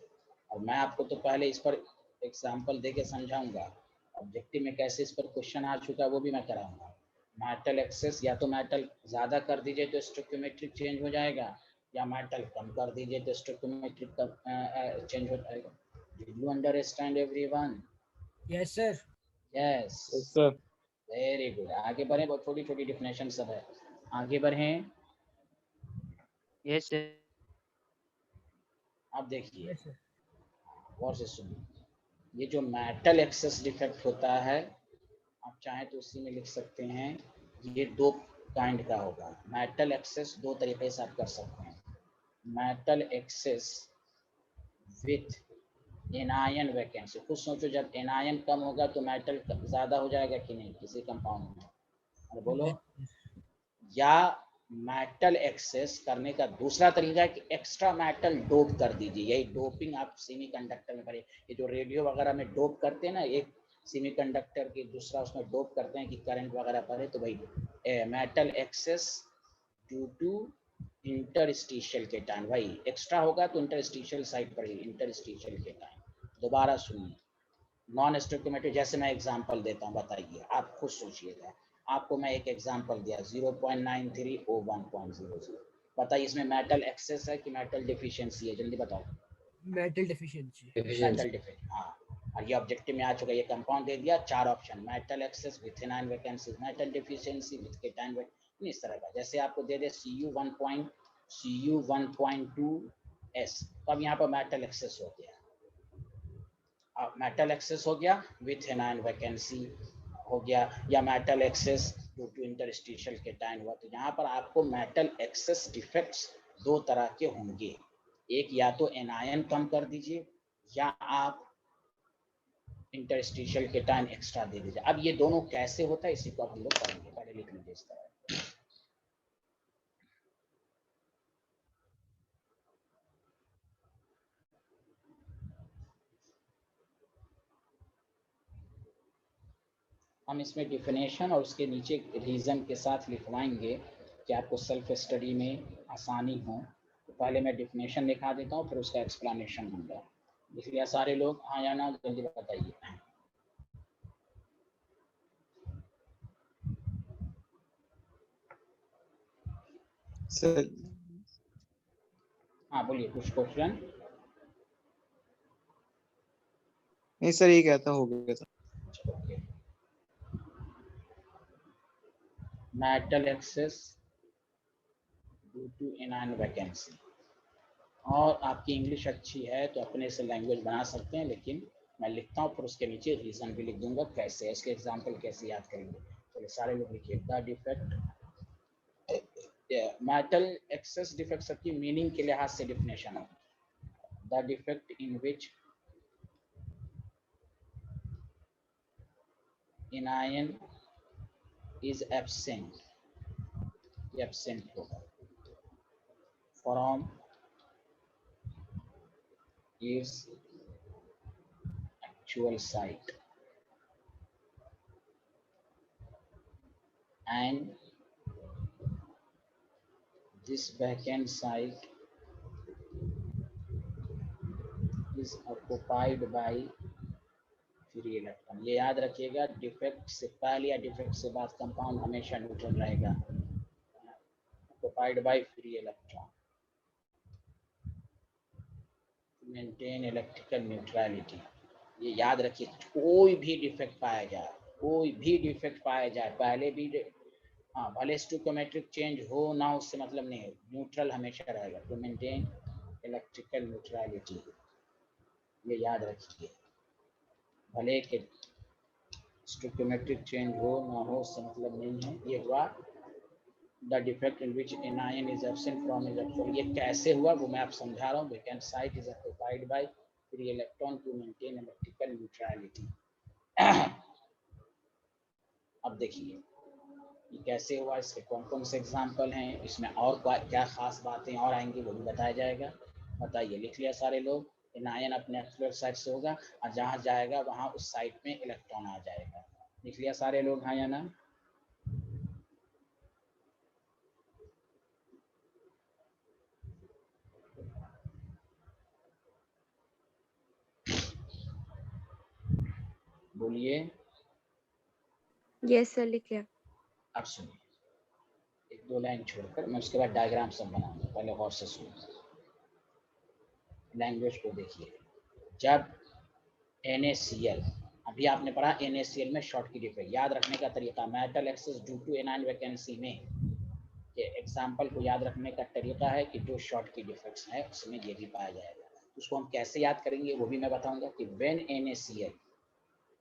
और मैं आपको तो पहले इस पर एग्जाम्पल दे के समझाऊंगा, ऑब्जेक्टिव में कैसे इस पर क्वेश्चन आ चुका है वो भी मैं कराऊंगा। मेटल एक्सेस, या तो मेटल ज़्यादा कर दीजिए तो स्टोइकियोमेट्रिक चेंज हो जाएगा, या मेटल कम कर दीजिए तो स्टोइकोमेट्रिक चेंज हो जाएगा। Did you understand everyone? Yes sir. Yes, sir very good. आगे बढ़े, बहुत छोटी छोटी डिफिनेशन सब है, आगे बढ़ें। Yes sir. अब देखिए यस सर। और से सुनिए, ये जो मेटल एक्सेस डिफेक्ट होता है, आप चाहें तो उसी में लिख सकते हैं, ये दो काइंड का होगा। मेटल एक्सेस दो तरीके से आप कर सकते हैं। Metal excess with anion vacancy. खुद सोचो, जब एनायन कम होगा तो मेटल ज़्यादा हो जाएगा कि नहीं किसी कंपाउंड में? अरे बोलो। या मेटल एक्सेस करने का दूसरा तरीका है कि एक्स्ट्रा मेटल डोप कर दीजिए। यही डोपिंग आप सेमीकंडक्टर में करें। ये जो रेडियो वगैरह में डोप करते हैं ना, एक सेमीकंडक्टर की दूसरा उसमें डोप करते हैं कि करंट वगैरह पड़े, तो भाई metal excess due to interstitial के टाइम, भाई एक्स्ट्रा होगा तो इंटरस्टिशियल साइड पर ही, इंटरस्टिशियल के टाइम। दोबारा सुनिए, नॉन स्टोइकोमेट्रिक, जैसे मैं एग्जांपल देता हूँ, बताइए, आप खुद सोचिएगा। आपको मैं एक एग्जांपल दिया 0.93 O 1.00, बताइए इसमें मेटल एक्सेस है कि मेटल डिफिशियंसी है? जल्दी बताओ। Metal deficiency. मेटल डिफिशियंसी, हाँ। और ये ऑब्जेक्टिव में आ चुका है, ये कंपाउंड दे दिया, चार option, metal excess with anion vacancy, metal deficiency with cation vacancy, इस तरह का। जैसे आपको दे दे Cu1.2S, तो अब यहाँ पर मेटल एक्सेस हो गया, मेटल एक्सेस हो गया विथ एनायन वैकेंसी हो गया, या metal excess due to interstitial cation हुआ। तो यहाँ पर आपको मेटल एक्सेस डिफेक्ट्स दो तरह के होंगे, एक या तो एनायन कम कर दीजिए, या आप इंटरस्टिशियल केटायन एक्स्ट्रा दे दीजिए। अब ये दोनों कैसे होता है, इसी को हम लोग पढ़ेंगे, पहले लिख लीजिए इस तरह। हम इसमें डिफिनेशन और उसके नीचे रीज़न के साथ लिखवाएंगे कि आपको सेल्फ स्टडी में आसानी हो। तो पहले मैं डिफिनेशन लिखा देता हूँ, फिर उसका एक्सप्लेनेशन दूंगा। लिख लिया सारे लोग? हाँ या ना, जल्दी बताइए। सर हाँ बोलिए, कुछ क्वेश्चन? नहीं सर, ये कहता हो गया था। Okay, metal excess due to anion vacancy. और आपकी इंग्लिश अच्छी है तो अपने से लैंग्वेज बना सकते हैं, लेकिन मैं लिखता हूँ, फिर उसके नीचे रीज़न भी लिख दूंगा कैसे, इसके एग्जाम्पल कैसे याद करेंगे। चलिए सारे लोग लिखिए, the defect, metal excess defect सबकी मीनिंग के लिहाज से डिफिनेशन है। The defect in which anion is absent, absent होगा, from its actual site and this vacant site is occupied by free electron. ये याद रखिएगा, डिफेक्ट से पहले या डिफेक्ट से बाद कंपाउंड हमेशा न्यूट्रल रहेगा, occupied by free electron, maintain electrical neutrality. ये याद रखिए, कोई भी डिफेक्ट पाया जाए, कोई भी डिफेक्ट पाया जाए, पहले भी हाँ, भले स्टोइकोमेट्रिक चेंज हो ना हो, उससे मतलब नहीं है, न्यूट्रल हमेशा रहेगा, टू मेंटेन इलेक्ट्रिकल न्यूट्रलिटी। ये याद रखिए, भले के स्टोइकोमेट्रिक चेंज हो ना हो, उससे मतलब नहीं है। ये हुआ the defect in which anion is absent from is actual. ये कैसे हुआ वो मैं आप समझा रहा हूँ। Vacant site is occupied by free electron to maintain electrical neutrality. अब देखिए ये कैसे हुआ, इसके कौन कौन से एग्जाम्पल हैं, इसमें और क्या खास बातें और आएंगी वो भी बताया जाएगा। बताइए, लिख लिया सारे लोग? एनायन अपने एक्चुअल साइड से होगा और जहाँ जाएगा वहाँ उस साइड में इलेक्ट्रॉन आ जाएगा। लिख लिया सारे लोग, हाँ या ना? बोलिए। यस सर, लिख लिया। अब सुनिए, एक दो लाइन छोड़कर मैं उसके बाद डायग्राम सब बनाऊंगा, पहले गौर से सुनो, लैंग्वेज को देखिए। जब NaCl, अभी आपने पढ़ा NaCl में शॉर्ट की डिफेक्ट, याद रखने का तरीका, metal excess due to anion vacancy में ये एग्जाम्पल को याद रखने का तरीका है कि जो शॉर्ट की डिफेक्ट्स है उसमें ये भी पाया जाएगा। उसको हम कैसे याद करेंगे वो भी मैं बताऊंगा कि व्हेन NaCl,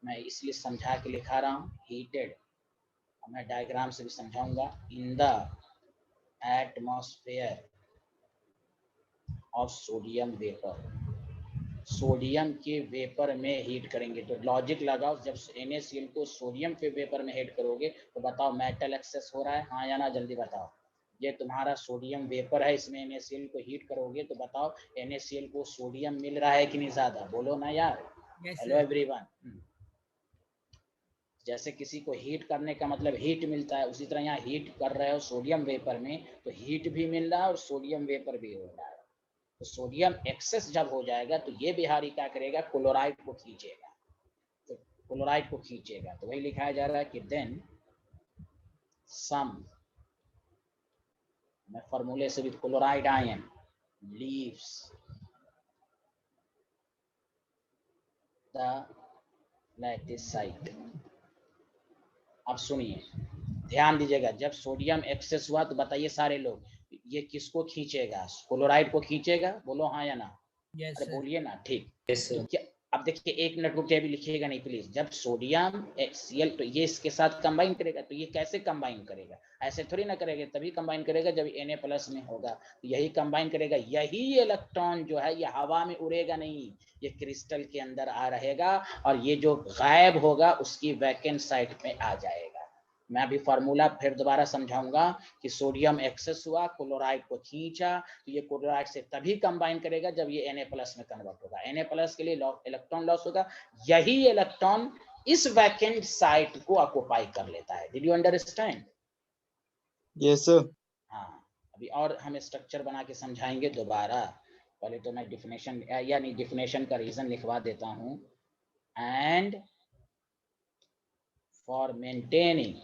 मैं इसलिए समझा के लिखा रहा हूँ हीटेड, मैं डायग्राम से भी समझाऊंगा, in the atmosphere of sodium vapour, sodium के वेपर में हीट करेंगे। तो लॉजिक लगाओ, जब NaCl को सोडियम के वेपर में हीट करोगे तो बताओ मेटल एक्सेस हो रहा है, हाँ या ना, जल्दी बताओ। ये तुम्हारा सोडियम वेपर है, इसमें NaCl को हीट करोगे तो बताओ NaCl को सोडियम मिल रहा है कि नहीं ज्यादा, बोलो ना यार। Hello everyone. जैसे किसी को हीट करने का मतलब हीट मिलता है, उसी तरह यहाँ हीट कर रहे हो सोडियम वेपर में तो हीट भी मिल रहा है और सोडियम वेपर भी हो रहा है। तो सोडियम एक्सेस जब हो जाएगा तो ये बिहारी क्या करेगा, क्लोराइड को खींचेगा, तो क्लोराइड को खींचेगा। तो वही लिखाया जा रहा है कि देन सम, मैं फॉर्मूले से भी, chloride ion leaves the lattice site. अब सुनिए, ध्यान दीजिएगा, जब सोडियम एक्सेस हुआ तो बताइए सारे लोग, ये किसको खींचेगा, क्लोराइड को खींचेगा, बोलो हाँ या ना। यस अरे बोलिए ना, ठीक। यस तो सर। क्या, अब देखिए एक मिनट रुकिए, अभी लिखिएगा नहीं प्लीज। जब सोडियम Cl तो ये इसके साथ कंबाइन करेगा, तो ये कैसे कंबाइन करेगा, ऐसे थोड़ी ना करेगा, तभी कंबाइन करेगा जब Na+ में होगा, तो यही कंबाइन करेगा। यही इलेक्ट्रॉन जो है ये हवा में उड़ेगा नहीं, ये क्रिस्टल के अंदर आ रहेगा और ये जो गायब होगा उसकी वैकेंट साइट में आ जाएगा। मैं अभी फार्मूला फिर दोबारा समझाऊंगा कि सोडियम एक्सेस हुआ, क्लोराइड को खींचा, तो ये क्लोराइड से तभी कंबाइन करेगा जब ये Na+ में कन्वर्ट होगा। Na+ के लिए इलेक्ट्रॉन लॉस होगा, यही इलेक्ट्रॉन इस वैकेंट साइट को ऑक्युपाई कर लेता है। Did you understand? Yes sir. हाँ, अभी और हम स्ट्रक्चर बना के समझाएंगे दोबारा। पहले तो मैं डिफिनेशन, यानी डिफिनेशन का रीजन लिखवा देता हूँ। And for maintaining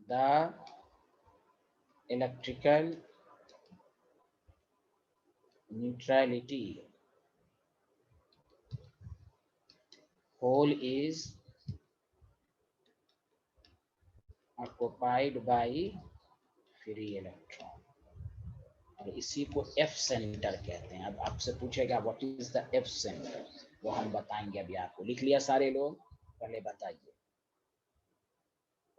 the electrical neutrality, hole is occupied by free electron, और इसी को F सेंटर कहते हैं। अब आपसे पूछेगा what is the F centre, वो हम बताएंगे अभी आपको। लिख लिया सारे लोग? पहले बताइए,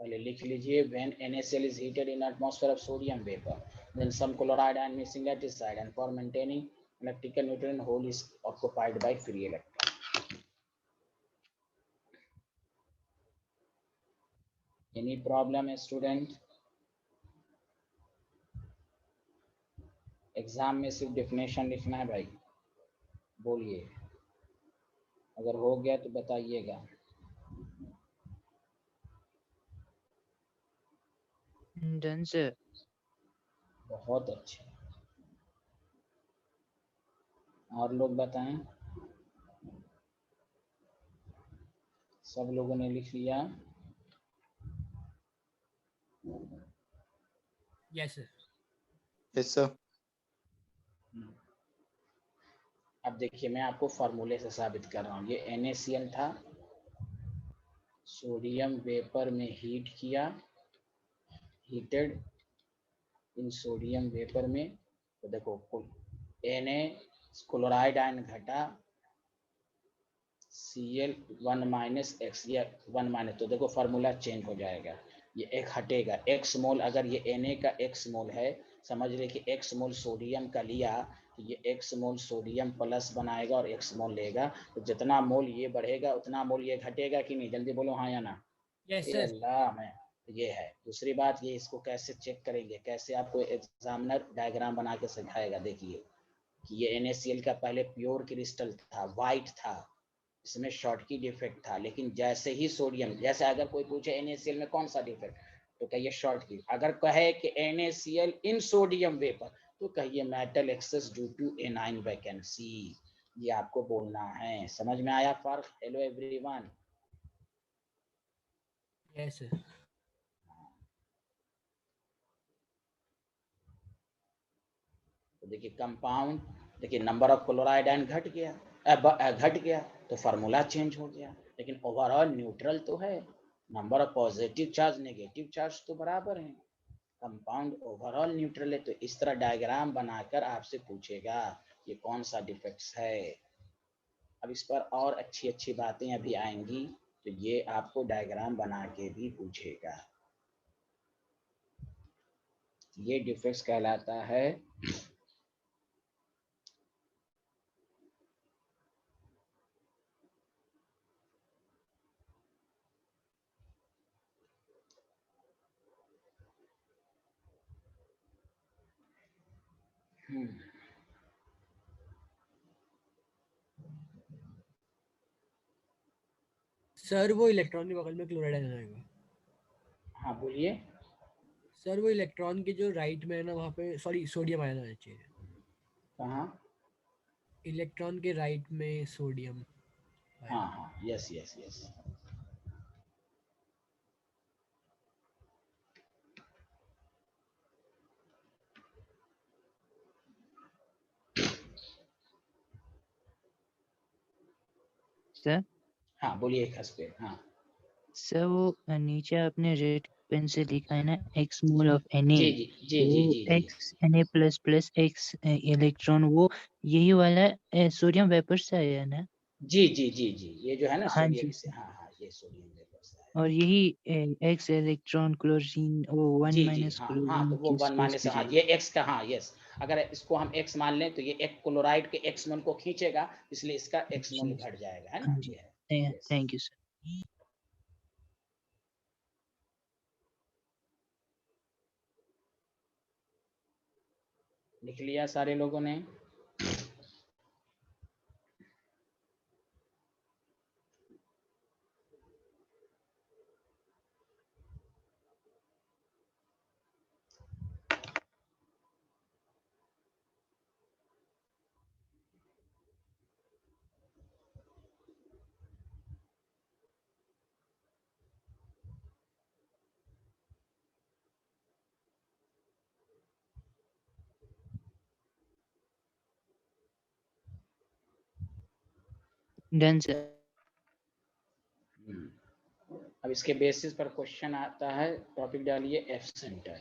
पहले लिख लीजिए। when NaCl is heated in atmosphere of sodium vapor, then some chloride ion missing at its side, and for maintaining electrical neutrality, hole is occupied by free electron. Any problem, student? Exam में सिर्फ definition लिखना है भाई, बोलिए, अगर हो गया तो बताइएगा। Done sir. बहुत अच्छे, और लोग बताएं। सब लोगों ने लिख लिया? Yes sir. Yes sir. अब देखिए मैं आपको फार्मूले से साबित कर रहा हूँ। ये NaCl था, सोडियम वेपर में हीट किया, हीटेड इन सोडियम वेपर में, तो देखो Na क्लोराइड आयन घटा, Cl 1 - x, ये 1 - तो देखो फार्मूला चेंज हो जाएगा, ये एक हटेगा। x मोल, अगर ये Na का x मोल है, समझ ले कि x मोल सोडियम का लिया, तो ये x मोल सोडियम प्लस बनाएगा और x मोल लेगा, तो जितना मोल ये बढ़ेगा उतना मोल ये घटेगा कि नहीं, जल्दी बोलो हाँ या ना। यस ये सर। अल्लाह में, ये है। दूसरी बात, ये इसको कैसे चेक करेंगे, कैसे आपको एग्जामिनर डायग्राम बना के सिखाएगा। देखिए कि ये NaCl का पहले प्योर क्रिस्टल था, वाइट था, इसमें शॉर्ट की डिफेक्ट था, लेकिन जैसे ही सोडियम, जैसे अगर कोई पूछे NaCl में कौन सा डिफेक्ट, तो कहिए शॉर्ट की। अगर कहे कि NaCl इन सोडियम वेपर, तो कहिए metal excess due to anion vacancy. ये आपको बोलना है, समझ में आया फर्क? Hello everyone. Yes sir. तो देखिए कंपाउंड, देखिए नंबर ऑफ क्लोराइड आयन घट गया तो फार्मूला चेंज हो गया, लेकिन ओवरऑल न्यूट्रल तो है। Number of positive charge negative charge तो बराबर है, कंपाउंड ओवरऑल न्यूट्रल है। तो इस तरह डायग्राम बनाकर आपसे पूछेगा ये कौन सा डिफेक्ट्स है। अब इस पर और अच्छी अच्छी बातें अभी आएंगी, तो ये आपको डायग्राम बना के भी पूछेगा। ये डिफेक्ट्स कहलाता है सर वो इलेक्ट्रॉन के बगल में क्लोराइड आयन आएगा। हाँ बोलिए। सर वो इलेक्ट्रॉन के जो राइट में है ना वहाँ पे, सॉरी, सोडियम आयन आना चाहिए। कहाँ? इलेक्ट्रॉन के राइट में सोडियम आयन। हाँ हाँ, यस यस यस। सर हाँ बोलिए खसपे। हाँ सर वो नीचे आपने रेड पेन से लिखा है ना x मोल ऑफ Na, जी जी जी जी जी जी x Na plus plus x electron, वो यही वाला सोडियम वेपर से आया ना? जी जी जी जी, ये जो है ना हाँ सोडियम जी से, सर। हाँ हाँ, ये सोडियम वेपर से है। और यही x इलेक्ट्रॉन क्लोरीन, वो 1 जी जी, माइनस हाँ हाँ, तो क्लोरीन वो की 1 स्पेस माइनस, पे हाँ जाएगा। ये x का, हाँ यस, अगर इसको हम x मान लें तो ये एक क्लोराइड के x मोल को खींचेगा, इसलिए इसका x मोल जी घट जाएगा, है हाँ ना, जी, ये है। Yes, thank you sir. लिख लिया सारे लोगों ने? Done sir. अब इसके बेसिस पर क्वेश्चन आता है, टॉपिक डालिए एफ सेंटर।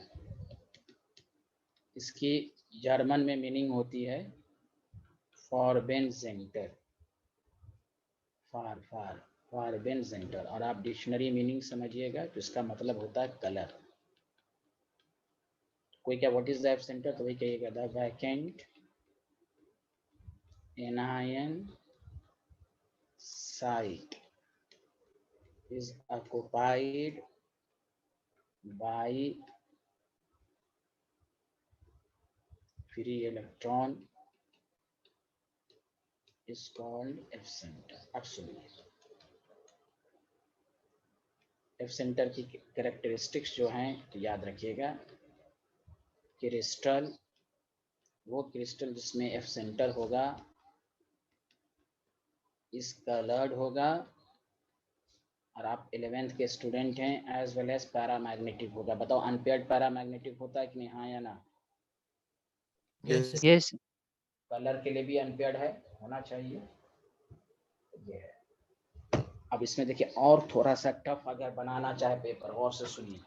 इसकी जर्मन में मीनिंग होती है फॉरबेन सेंटर, फॉरबेन सेंटर, और आप डिक्शनरी मीनिंग समझिएगा तो इसका मतलब होता है कलर। कोई क्या what is the F centre, तो वही कहिएगा the vacant anion site is occupied by free electron is called F center। अब सुनिए, F सेंटर की कैरेक्टरिस्टिक्स जो हैं तो याद रखिएगा। क्रिस्टल, वो क्रिस्टल जिसमें F सेंटर होगा इस कलर्ड होगा, और आप 11th के स्टूडेंट हैं, एज वेल एज पैरामैग्नेटिक होगा। बताओ अनपेयर्ड पैरामैग्नेटिक होता है कि नहीं, हाँ या ना? Yes sir. यस कलर के लिए भी अनपेयर्ड है, होना चाहिए, ये है। अब इसमें देखिए और थोड़ा सा टफ अगर बनाना चाहे पेपर, और से सुनिए,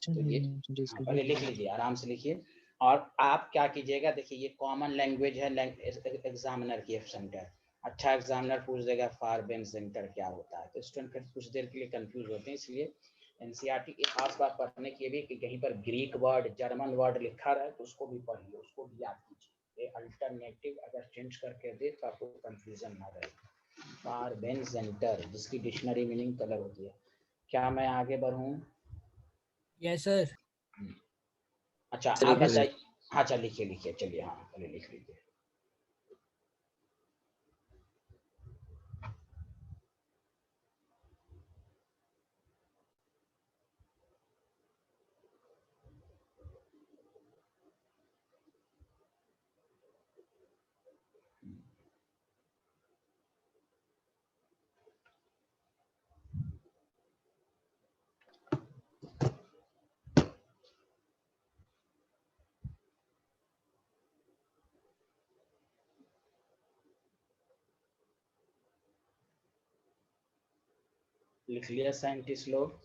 तो ये, हाँ, पहले लिख लीजिए, आराम से लिखिए। और आप क्या कीजिएगा, देखिए ये कॉमन लैंग्वेज है एग्जामिनर की, एफ सेंटर। अच्छा एग्जामिनर पूछ देगा फारबेन सेंटर क्या होता है, तो स्टूडेंट फिर कुछ देर के लिए कंफ्यूज होते हैं। इसलिए एनसीईआरटी की खास बात पढ़ने की भी कि कहीं पर ग्रीक वर्ड, जर्मन वर्ड लिखा रहे तो उसको भी पढ़िए, उसको भी याद कीजिए। ये अल्टरनेटिव अगर चेंज करके दे तो आपको कंफ्यूजन ना रहे। फारबेन सेंटर जिसकी डिक्शनरी मीनिंग कलर होती है। क्या मैं आगे बढ़ूं? Yes sir. अच्छा सर आप एक बताइए। हाँ अच्छा, लिखिए लिखिए, चलिए, हाँ पहले लिख लीजिए। लिख लिया साइंटिस्ट लोग?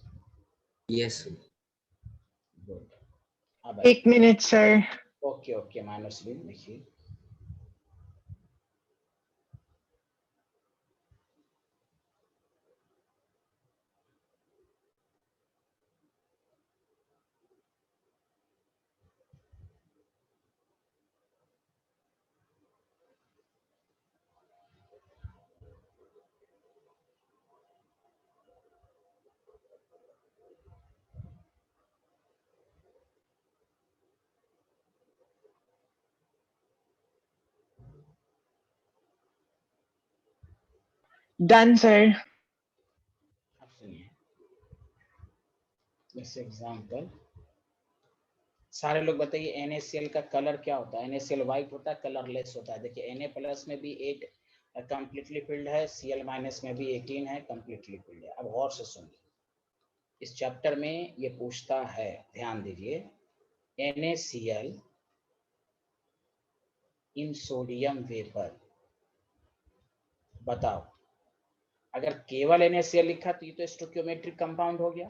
Yes, sir. गुड। अब 1 minute, sir. Okay okay, minus भी लिखिए। Done, sir. अब सुनिए, जैसे एग्जाम्पल, सारे लोग बताइए NaCl का कलर क्या होता है? NaCl व्हाइट होता है, कलरलेस होता है। देखिए Na प्लस में भी 8 कंप्लीटली फिल्ड है, Cl माइनस में भी 18 है, कंप्लीटली फिल्ड है। अब गौर से सुनिए, इस चैप्टर में ये पूछता है, ध्यान दीजिए, NaCl इन सोडियम वेपर, बताओ। अगर केवल NaCl लिखा तो ये तो स्टोइकियोमेट्रिक कंपाउंड हो गया,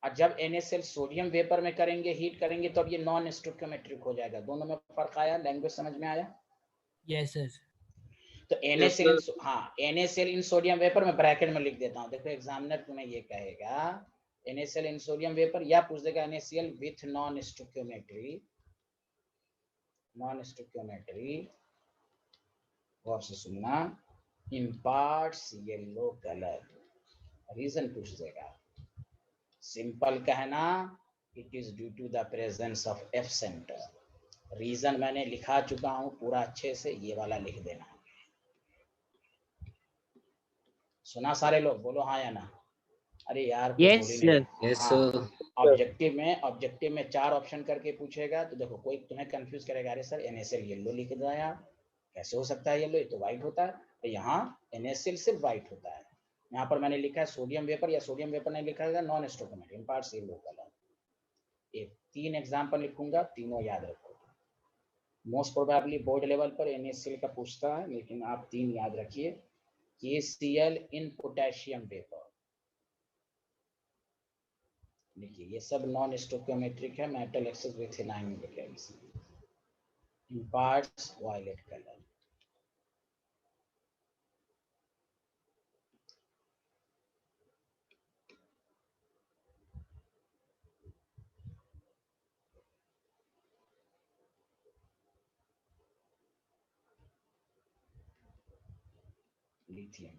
और जब NaCl सोडियम वेपर में करेंगे, हीट करेंगे, तो अब ये नॉन स्टोइकियोमेट्रिक हो जाएगा। दोनों में फर्क आया? लैंग्वेज समझ में आया? Yes sir. तो NaCl इन सोडियम वेपर में ब्रैकेट में लिख देता हूँ। देखो एग्जामिनर तुम्हें ये कहेगा NaCl इन सोडियम वेपर, या पूछ देगा NaCl विथ नॉन स्टोइकियोमेट्री, गौर से सुनना, इम्पार्ट्स येलो कलर। रीजन पूछ देगा, सिंपल कहना, it is due to the presence of F centre. Reason मैंने लिखा चुका हूं पूरा अच्छे से, ये वाला लिख देना। सुना सारे लोग? बोलो हाँ या ना। अरे यार कुछ Yes, बोल ही sir. नहीं। Yes, हाँ, sir. ऑब्जेक्टिव में 4 ऑप्शन करके पूछेगा, तो देखो कोई तुम्हें कंफ्यूज करेगा, अरे सर NaCl येलो लिख दिया, कैसे हो सकता है येलो, ये तो व्हाइट होता है। तो यहाँ NaCl सिर्फ व्हाइट होता है। यहाँ पर मैंने लिखा है सोडियम वेपर, या सोडियम वेपर नहीं लिखा है, non stoichiometric, imparts yellow colour. ये 3 एग्जाम्पल लिखूंगा, तीनों याद रखो। मोस्ट प्रोबेबली बोर्ड लेवल पर NaCl का पूछता है, लेकिन आप 3 याद रखिए। KCl इन पोटेशियम वेपर, देखिए ये सब नॉन स्टोइकियोमेट्रिक है, metal excess with anion vacancy, imparts violet colour. Lithium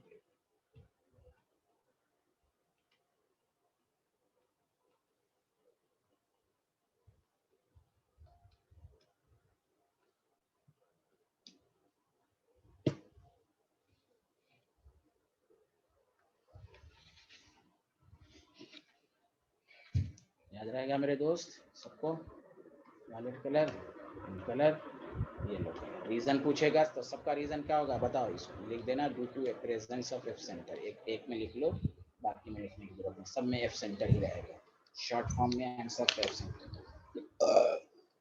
याद रहेगा मेरे दोस्त सबको? Violet colour, yellow colour. Reason पूछेगा तो सबका रीजन क्या होगा बताओ, इसको लिख देना, due to presence of F centre. एक में लिख लो, बाकी में लिखने की जरूरत नहीं, सब में F सेंटर ही रहेगा। शॉर्ट फॉर्म में आंसर F सेंटर।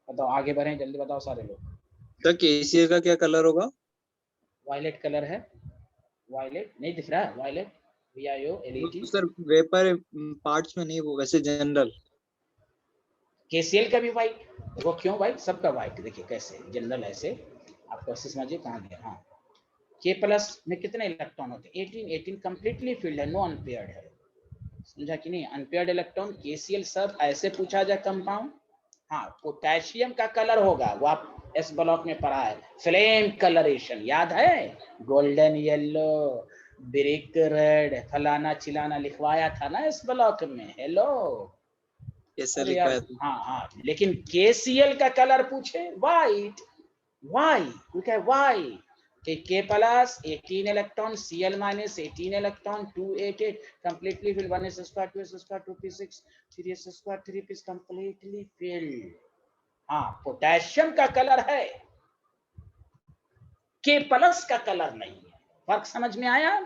बताओ आगे बढ़े, जल्दी बताओ सारे लोग। तो KCl का क्या कलर होगा? वायलेट कलर है, वायलेट नहीं दिख रहा है, violet VIOLET। Sir vapour parts में नहीं, वो वैसे जनरल। KCl का भी व्हाइट, देखो क्यों व्हाइट, सबका व्हाइट। देखिए कैसे जनरल, ऐसे आप कैसे समझिए, कहाँ गया। हाँ, K प्लस में कितने इलेक्ट्रॉन होते हैं? 18 कंप्लीटली फील्ड है, नो अनपेयर्ड है, समझा कि नहीं? अनपेयर्ड इलेक्ट्रॉन KCl सब ऐसे पूछा जाए कंपाउंड। हाँ, पोटेशियम का कलर होगा, वो आप S ब्लॉक में पढ़ा है, फ्लेम कलरेशन, याद है? गोल्डन येलो, ब्रिक रेड, फलाना चिलाना लिखवाया था ना इस ब्लॉक में। हेलो, कैसे अरे लिखा यार, है? हाँ, लेकिन KCl का कलर पूछे व्हाइट, वाई क्योंकि वाई कि K plus 18 electron, Cl minus 18 electron, 288 completely filled, 1s square 2s square 2p6 3s square 3p completely filled. हाँ, पोटेशियम का कलर है, K प्लस का कलर नहीं है। फर्क समझ में आया?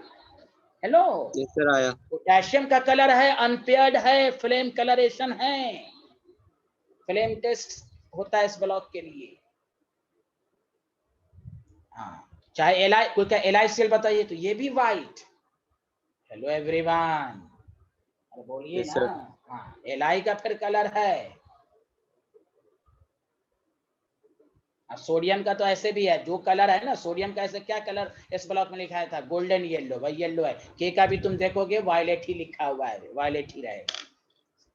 हेलो, यस सर आया। पोटेशियम का कलर है, अनपेयर्ड है, फ्लेम कलरेशन है, फ्लेम टेस्ट होता है इस ब्लॉक के लिए। हाँ, चाहे कोई का LiCl बताइए तो ये भी व्हाइट। हेलो एवरीवन, अरे बोलिए Yes, ना। sir. हाँ, एलआई का फिर कलर है। सोडियम का तो ऐसे भी है, जो कलर है ना सोडियम का, ऐसे क्या कलर इस ब्लॉक में लिखा था, गोल्डन येलो, भाई येलो है। के का भी तुम देखोगे वायलेट ही लिखा हुआ है, वायलेट ही रहेगा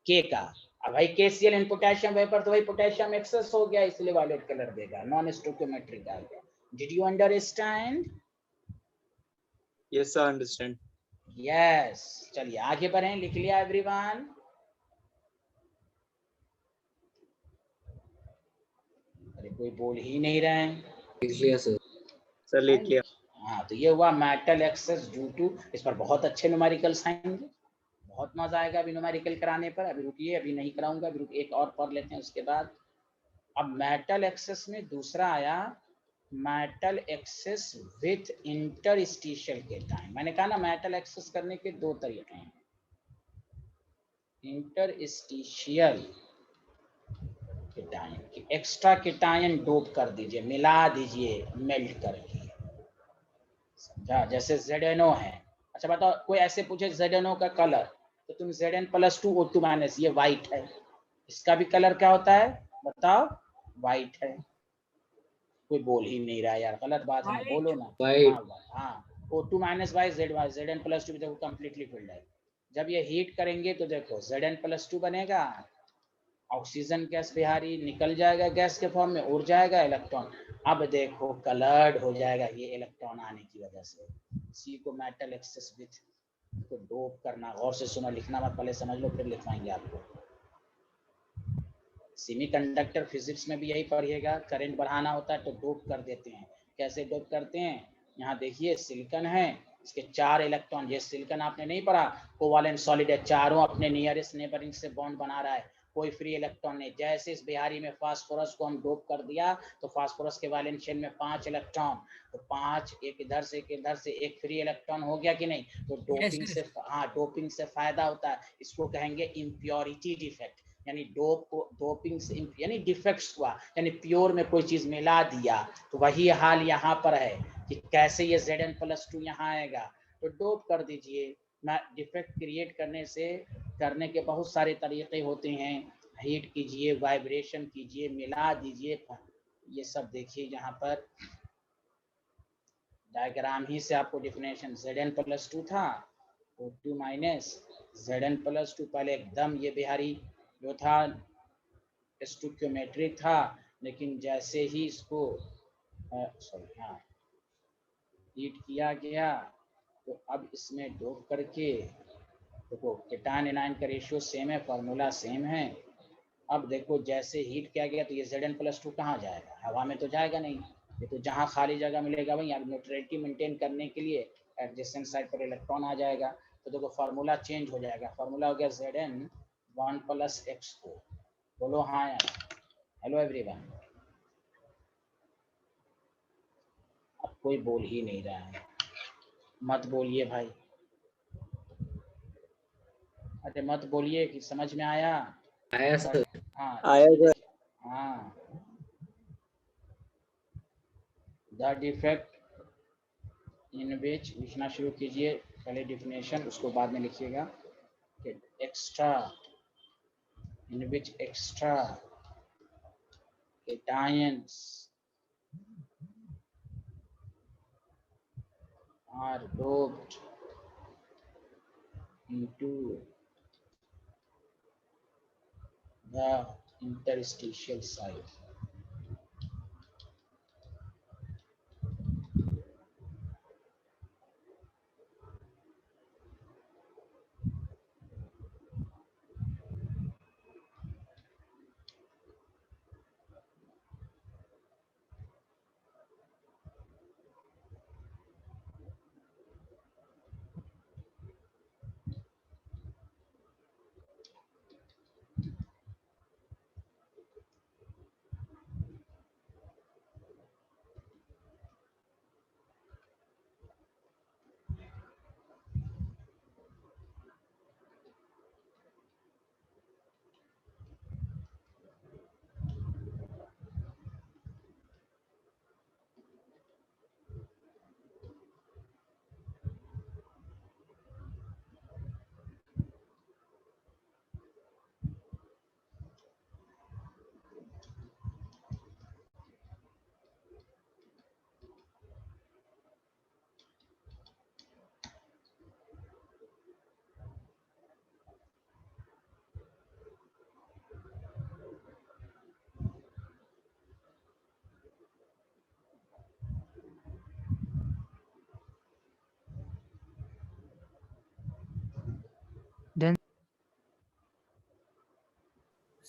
के का। अब भाई केसीएल इन पोटेशियम वेपर, तो भाई पोटेशियम एक्सेस हो गया इसलिए वायलेट कलर देगा, नॉन स्टोकियोमेट्रिक आ गया। Did you understand? Yes, sir. Understand. Yes. चलिए आगे बढ़ें, लिख लिया एवरीवन? अरे कोई बोल ही नहीं रहे हैं। लिख लिया सर। Sir, लिख लिया. हाँ, तो ये हुआ मेटल एक्सेस ड्यू टू। इस पर बहुत अच्छे न्यूमेरिकल्स आएंगे, बहुत मजा आएगा अभी न्यूमेरिकल कराने पर। अभी रुकिए, अभी नहीं कराऊंगा, अभी रुकिए, एक और पढ़ लेते हैं उसके बाद। अब मेटल एक्सेस में दूसरा आया metal excess with interstitial cation. मैंने कहा ना मेटल एक्सेस करने के दो तरीके हैं, interstitial cation, extra cation dope कर दीजिए, मिला दीजिए मेल्ट करके, समझा? जैसे ZNO है। अच्छा बताओ, कोई ऐसे पूछे ZNO का कलर, तो तुम Zn+2O2- ये वाइट है, इसका भी कलर क्या होता है बताओ? वाइट है। कोई बोल ही नहीं रहा यार, गलत बात है ना, बोलो ना। वाइट। हाँ, O2- Y Zn+2 भी देखो कंप्लीटली फिल्ड है। जब ये हीट करेंगे तो देखो Zn+2 बनेगा, ऑक्सीजन गैस बिहारी निकल जाएगा, गैस के फॉर्म में उड़ जाएगा इलेक्ट्रॉन। अब देखो कलर्ड हो जाएगा ये इलेक्ट्रॉन आने की वजह से। सी को मेटल एक्सेस विथ को डोप करना, गौर से सुनो, लिखना मत, पहले समझ लो फिर लिखवाएंगे आपको। सेमीकंडक्टर फिजिक्स में भी यही पढ़िएगा, करंट बढ़ाना होता है तो डोप कर देते हैं। कैसे डोप करते हैं? यहाँ देखिए सिलिकॉन है, इसके 4 इलेक्ट्रॉन, ये सिलिकॉन आपने नहीं पढ़ा, कोवालेंट सॉलिड है, चारों अपने नियरेस्ट नेबरिंग से बॉन्ड बना रहा है, कोई फ्री इलेक्ट्रॉन नहीं। जैसे इस बिहारी में फास्फोरस को हम डोप कर दिया तो फास्फोरस के वैलेंस शेल में 5 इलेक्ट्रॉन, तो 5, एक इधर से एक इधर से, एक फ्री इलेक्ट्रॉन हो गया कि नहीं? तो डोपिंग से, हाँ डोपिंग से फायदा होता है। इसको कहेंगे इम्प्योरिटी डिफेक्ट, यानी डोपिंग से यानी डिफेक्ट्स हुआ, यानी प्योर में कोई चीज मिला दिया। तो वही हाल यहाँ पर है कि कैसे ये Zn+2 यहाँ आएगा, तो डोप कर दीजिए। डिफेक्ट क्रिएट करने के बहुत सारे तरीके होते हैं, हीट कीजिए, वाइब्रेशन कीजिए, मिला दीजिए, ये सब देखिए यहाँ पर डायग्राम ही से आपको डिफिनेशन। Zn+2 था, O2- Zn+2, पहले एकदम ये बिहारी जो था स्टोकियोमेट्रिक था, लेकिन जैसे ही इसको हीट किया गया तो अब इसमें डोप करके, देखो केटायन एनायन का रेशियो सेम है, फार्मूला सेम है। अब देखो जैसे हीट किया गया तो ये Zn+2 कहाँ जाएगा? हवा में तो जाएगा नहीं, ये तो जहाँ खाली जगह मिलेगा वहीं, अब न्यूट्रलिटी मेंटेन करने के लिए एडजेसेंट साइड पर इलेक्ट्रॉन आ जाएगा। तो देखो फार्मूला चेंज हो जाएगा, फार्मूला हो गया Zn1+x4। बोलो हाँ यार, हेलो एवरीवन। अब कोई बोल ही नहीं रहा है, मत बोलिए भाई, अरे मत बोलिए कि समझ में आया। आया सर। हाँ आया सर. हाँ, द डिफेक्ट इन विच, लिखना शुरू कीजिए, पहले डिफिनेशन उसको बाद में लिखिएगा कि extra, in which extra cations are doped into the interstitial site.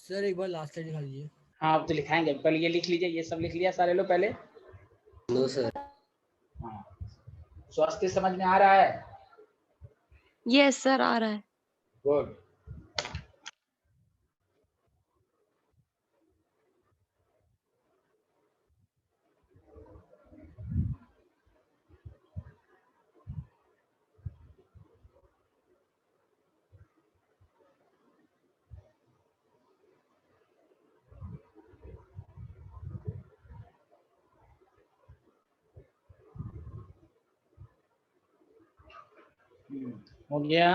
Sir एक बार लास्ट साइड दिखा दीजिए। हाँ अब तो लिखाएंगे, पहले ये लिख लीजिए, ये सब लिख लिया सारे लोग पहले। No sir. हाँ स्वास्थ्य समझ में आ रहा है? यस सर आ रहा है। गुड। हो गया?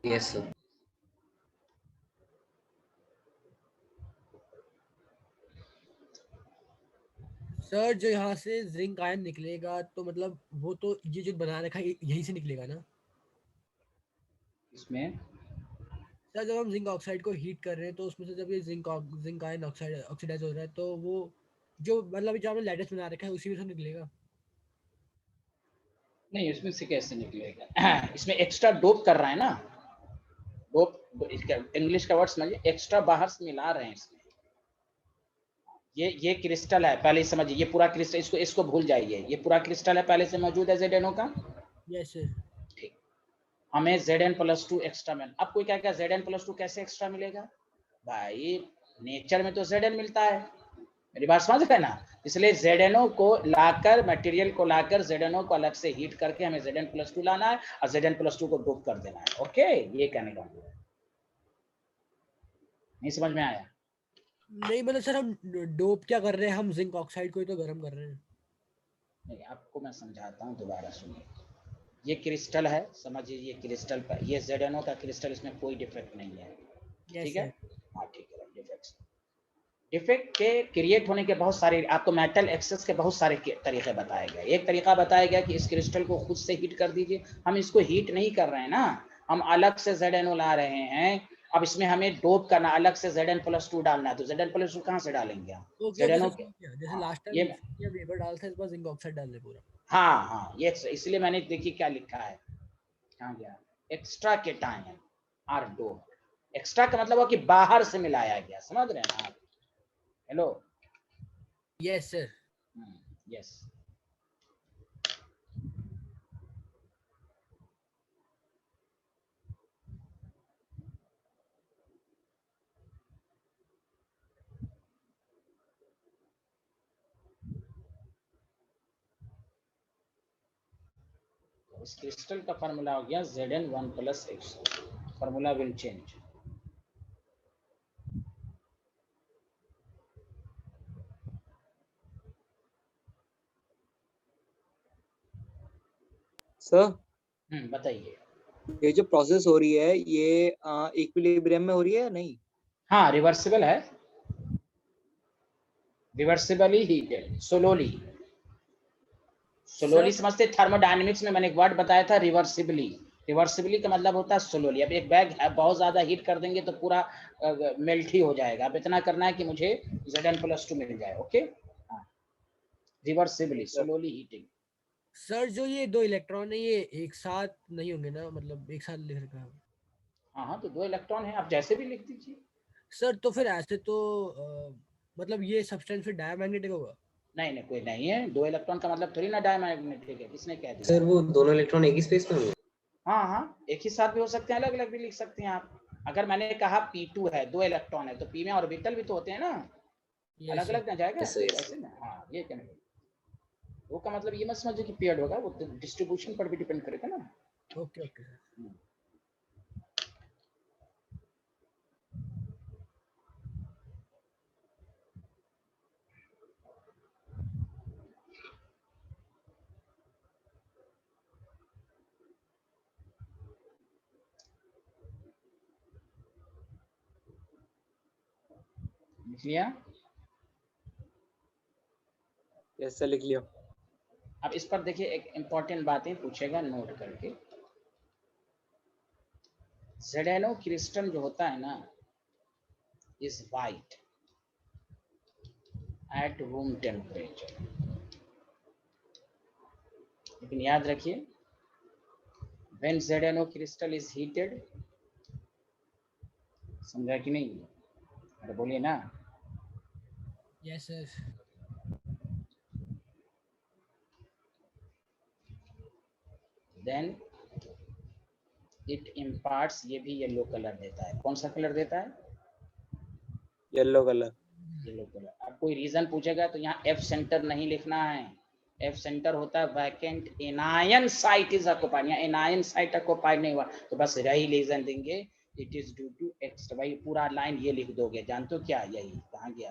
Yes sir. सर जो यहाँ से जिंक आयन निकलेगा तो मतलब वो तो ये जो बना रखा है यहीं से निकलेगा ना? इसमें सर जब हम जिंक ऑक्साइड को हीट कर रहे हैं तो उसमें से जब ये जिंक आयन ऑक्साइड ऑक्सीडाइज हो रहा है तो वो जो मतलब जो हमने लैटिस बना रखा है उसी में से निकलेगा। नहीं, इसमें से कैसे निकलेगा? इसमें एक्स्ट्रा डोप कर रहा है ना, डोप इंग्लिश का वर्ड समझिए, एक्स्ट्रा बाहर से मिला रहे हैं इसमें। ये क्रिस्टल है, पहले समझिए, ये पूरा क्रिस्टल, इसको भूल जाइए, ये पूरा क्रिस्टल है, पहले से मौजूद है ZnO का। Yes sir. ठीक, हमें Zn+2 एक्स्ट्रा मिल। अब कोई क्या Zn+2 कैसे एक्स्ट्रा मिलेगा? भाई नेचर में तो Zn मिलता है, मेरी बात समझ रहे ना? इसलिए ZnO को लाकर, मटेरियल को लाकर ZnO को अलग से हीट करके हमें Zn+2 लाना है और Zn+2 को डोप कर देना है। ओके, ये कहने का मतलब नहीं समझ में आया? नहीं मतलब सर हम डोप क्या कर रहे हैं, हम जिंक ऑक्साइड को ही तो गर्म कर रहे हैं। नहीं, आपको मैं समझाता हूँ, दोबारा सुनिए। ये क्रिस्टल है, समझिए, ये क्रिस्टल पर ये ZnO का क्रिस्टल, इसमें कोई डिफेक्ट नहीं है। ठीक है? हाँ ठीक है। डिफेक्ट के क्रिएट होने के बहुत सारे, आपको मेटल एक्सेस के बहुत सारे तरीके बताए गए। एक तरीका बताया गया कि इस क्रिस्टल को खुद से हीट कर दीजिए। हम इसको हीट नहीं कर रहे हैं ना, हम अलग से ZnO ला रहे हैं। अब इसमें हमें डोप करना, अलग से Zn+2 डालना है, तो Zn+2 कहाँ से डालेंगे हम? ZnO के, जैसे लास्ट टाइम ये ये वेपर डालते हैं, इस बार जिंक ऑक्साइड डाल दे पूरा। हाँ ये इसलिए मैंने देखिए क्या लिखा है, कहाँ गया, extra cation are dope. Extra का मतलब हो कि बाहर से मिलाया गया, समझ रहे हैं आप? हेलो? Yes sir. यस। इस क्रिस्टल का फार्मूला हो गया Zn1+X, formula will change. Sir बताइए। ये जो प्रोसेस हो रही है ये इक्विलिब्रियम में हो रही है या नहीं? हाँ रिवर्सिबल है, रिवर्सिबली हीटेड, स्लोली समझते। थर्मोडायनेमिक्स में मैंने एक वर्ड बताया था, रिवर्सिबली। रिवर्सिबली का मतलब होता है स्लोली। अब एक बैग है, बहुत ज्यादा हीट कर देंगे तो पूरा मेल्ट ही हो जाएगा। अब इतना करना है कि मुझे Zn+2 मिल जाए। Okay, reversibly, slowly heating. Sir जो ये दो इलेक्ट्रॉन है ये एक साथ नहीं होंगे ना, मतलब एक साथ लिख रखा है। हाँ तो 2 इलेक्ट्रॉन है, आप जैसे भी लिख दीजिए। सर तो फिर ऐसे तो मतलब ये सब्सटेंस फिर डायमैग्नेटिक होगा? नहीं कोई नहीं है, 2 इलेक्ट्रॉन का मतलब थोड़ी ना डायमैग्नेटिक है, किसने कह दिया? सर वो दोनों इलेक्ट्रॉन एक ही स्पेस में होंगे? हाँ एक ही साथ भी हो सकते हैं, अलग अलग भी लिख सकते हैं आप। अगर मैंने कहा P2 है, 2 इलेक्ट्रॉन है, तो P में ऑर्बिटल भी तो होते हैं ना, अलग अलग ना जाएगा ऐसे ना। हाँ ये कहने वो का मतलब ये मत समझो कि पेयर्ड होगा, वो डिस्ट्रीब्यूशन पर भी डिपेंड करेगा ना। Okay sir. लिख लिया? यस सर लिख लिया। अब इस पर देखिए, एक इंपॉर्टेंट बातें पूछेगा, नोट करके। ZnO क्रिस्टल जो होता है ना, is white at room temperature. लेकिन याद रखिए, when ZnO crystal is heated, समझा कि नहीं? अरे बोलिए ना। Yes sir. Then it imparts, ये भी येलो कलर देता है। कौन सा कलर देता है? Yellow colour. Yellow colour. अब कोई रीजन पूछेगा तो यहाँ एफ सेंटर नहीं लिखना है। एफ सेंटर होता है vacant anion site is occupied, यहाँ एनायन साइट ऑक्युपाइड नहीं हुआ तो बस यही रीजन देंगे, it is due to extra. भाई पूरा लाइन ये लिख दोगे, जानते हो क्या? यही कहाँ गया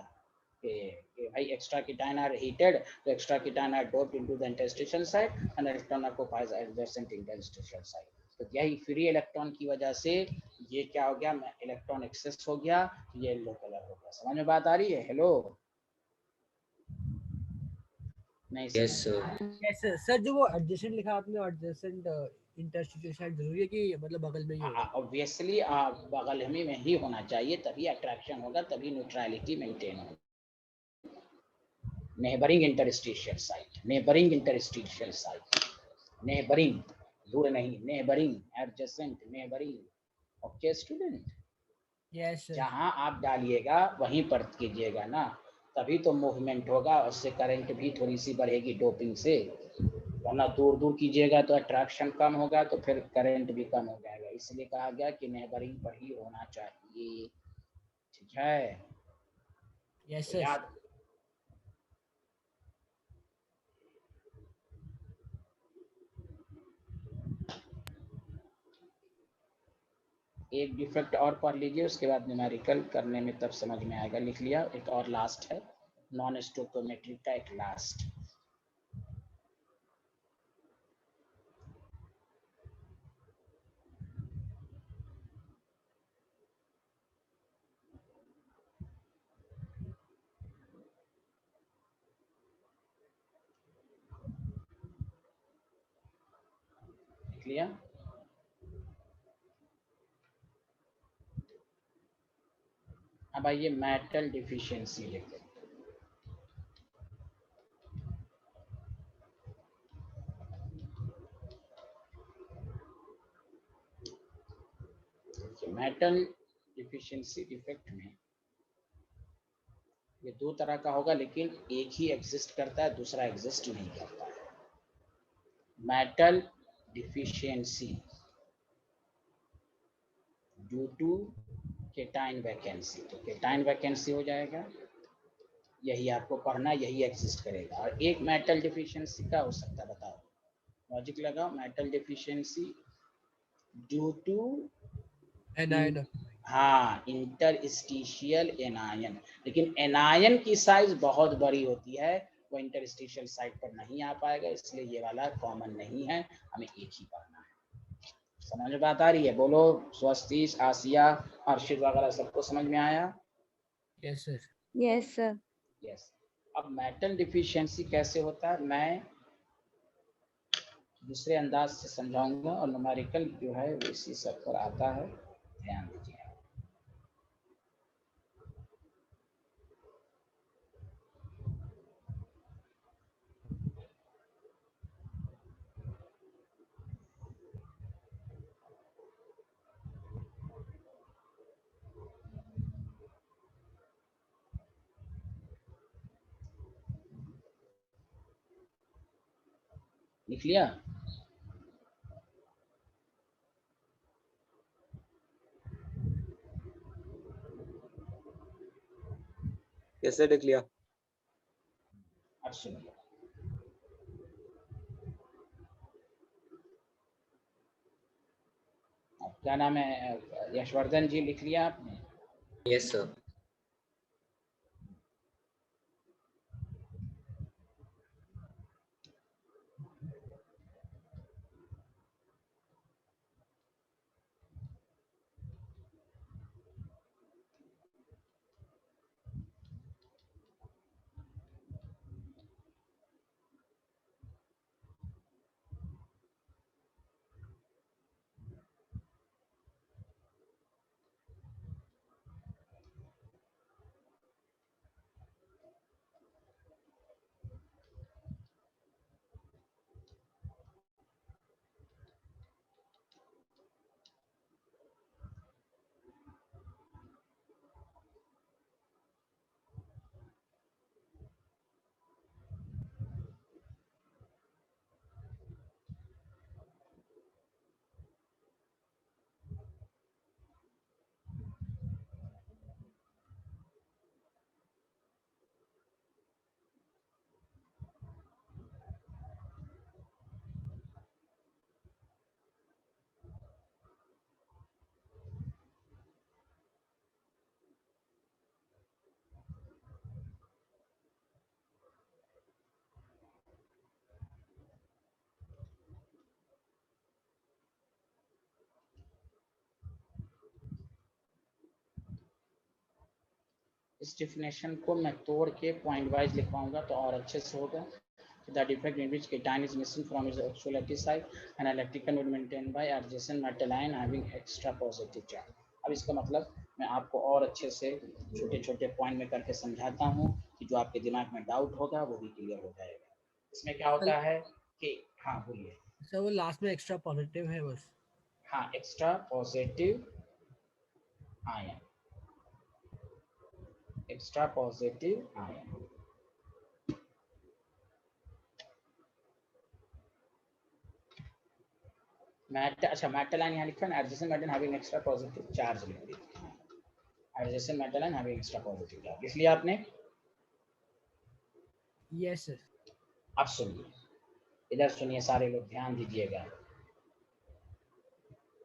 कि भाई एक्स्ट्रा कीटाइन आर हीटेड, तो extra cation are doped into the interstitial site and electron occupies adjacent interstitial site. तो यही फ्री इलेक्ट्रॉन की वजह से ये क्या हो गया, इलेक्ट्रॉन एक्सेस हो गया, ये येलो कलर हो गया। समझ में बात आ रही है? हेलो नहीं यस समझ सर। में? Yes sir. सर जो वो एडजेसेंट लिखा आपने, एडजेसेंट इंटरस्टिशियल साइट जरूरी है कि मतलब बगल में ही होगा? ऑब्वियसली बगल में ही होना चाहिए, तभी अट्रैक्शन होगा, तभी न्यूट्रलिटी मेंटेन होगा। Neighbouring interstitial site, neighbouring interstitial site, neighbouring, दूर नहीं, neighbouring, adjacent, neighbouring. Okay student, yes sir. जहां आप डालिएगा वहीं पर कीजिएगा ना, तभी तो मूवमेंट होगा, उससे करंट भी थोड़ी सी बढ़ेगी डोपिंग से। वरना दूर दूर कीजिएगा तो अट्रैक्शन कम होगा, तो फिर करंट भी कम हो जाएगा। इसलिए कहा गया कि नेबरिंग पर ही होना चाहिए। ठीक है, यस तो सर। याद। एक डिफेक्ट और पढ़ लीजिए, उसके बाद न्यूमेरिकल करने में तब समझ में आएगा। लिख लिया? एक और लास्ट है, नॉन स्टोकोमेट्रिक का एक लास्ट। लिख लिया? अब आइए मेटल डिफिशियंसी लिखते हैं। मेटल डिफिशियंसी डिफेक्ट में ये दो तरह का होगा, लेकिन एक ही एग्जिस्ट करता है, दूसरा एग्जिस्ट नहीं करता है। Metal deficiency due to cation vacancy, तो केटाइन वैकेंसी हो जाएगा, यही आपको पढ़ना, यही एग्जिस्ट करेगा। और एक मेटल डिफिशियंसी का हो सकता है, बताओ, लॉजिक लगाओ। Metal deficiency due to, anion. हाँ, इंटरस्टिशियल एनायन, लेकिन एनायन की साइज बहुत बड़ी होती है, वो इंटरस्टिशियल साइट पर नहीं आ पाएगा, इसलिए ये वाला कॉमन नहीं है, हमें एक ही पढ़ना है। समझ में बात आ रही है? बोलो, स्वस्तिश, आसिया, अर्शिद वगैरह सबको समझ में आया? Yes sir. Yes sir. Yes. अब मेटल डिफिशियंसी कैसे होता है, मैं दूसरे अंदाज से समझाऊंगा, और न्यूमेरिकल जो है वो इसी सब पर आता है, ध्यान दीजिए। लिख लिया? कैसे लिख लिया? अब सुनिए, अब क्या नाम है, यशवर्धन जी, लिख लिया आपने? Yes sir. इस डिफिनेशन को मैं तोड़ के पॉइंट वाइज लिखवाऊंगा तो और अच्छे से होगा। The defect in which cation is missing from its actual active site and electrical node maintained by adjacent metal ion having extra positive charge। अब इसका मतलब मैं आपको और अच्छे से छोटे छोटे पॉइंट में करके समझाता हूँ कि जो आपके दिमाग में डाउट होगा वो भी क्लियर हो जाएगा। इसमें क्या होता है कि हाँ बोलिए सर वो लास्ट में एक्स्ट्रा पॉजिटिव है बस। हाँ extra positive ion, extra positive ion. Metal, अच्छा मेटल आयन यहाँ लिखा है adjacent metal having extra positive charge लिख दिया, adjacent metal ion having extra positive charge, इसलिए आपने यस सर। अब सुनिए, इधर सुनिए सारे लोग ध्यान दीजिएगा।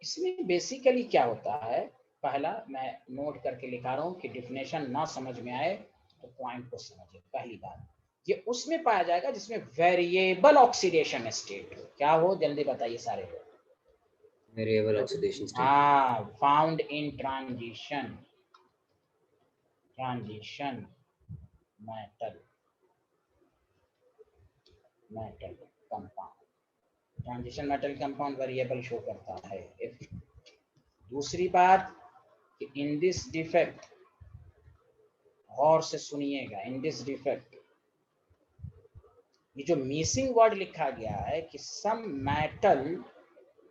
इसमें बेसिकली क्या होता है, पहला मैं नोट करके लिखा रहा हूँ कि डिफिनेशन ना समझ में आए तो पॉइंट को समझिए। पहली बात ये उसमें पाया जाएगा जिसमें वेरिएबल ऑक्सीडेशन स्टेट हो। क्या हो जल्दी बताइए सारे लोग। Variable oxidation state. हाँ, found in transition metal compound, transition metal compound variable show करता है। दूसरी बात कि इन दिस डिफेक्ट, गौर से सुनिएगा, इन दिस डिफेक्ट ये जो मिसिंग वर्ड लिखा गया है कि सम मेटल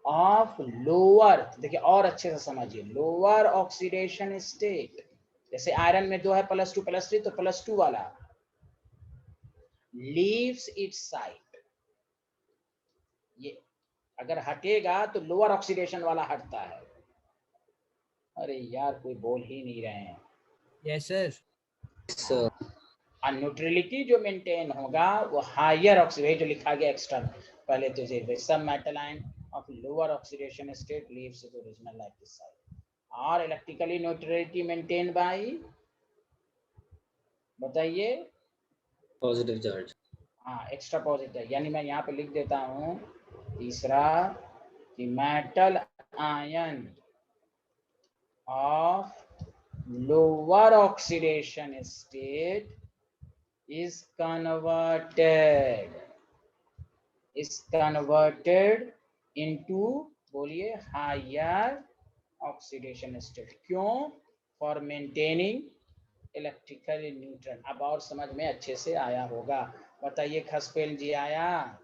ऑफ लोअर, देखिए और अच्छे से समझिए, लोअर ऑक्सीडेशन स्टेट, जैसे आयरन में 2 है +2 +3 तो +2 वाला लीव्स इट्स साइट, ये अगर हटेगा तो लोअर ऑक्सीडेशन वाला हटता है। अरे यार कोई बोल ही नहीं रहे हैं। Yes sir. और न्यूट्रलिटी जो मेंटेन होगा वो हायर ऑक्सीडेशन जो लिखा गया एक्स्ट्रा पहले तो ये सब metal ion of lower oxidation state leaves it original like this side और इलेक्ट्रिकली न्यूट्रलिटी मेंटेन बाय, बताइए पॉजिटिव चार्ज। हाँ एक्स्ट्रा पॉजिटिव, यानी मैं यहाँ पे लिख देता हूँ तीसरा कि metal ion of lower oxidation state is converted into बोलिए higher oxidation state। क्यों? for maintaining electrical neutral। अब और समझ में अच्छे से आया होगा, बताइए खसपेल जी आया?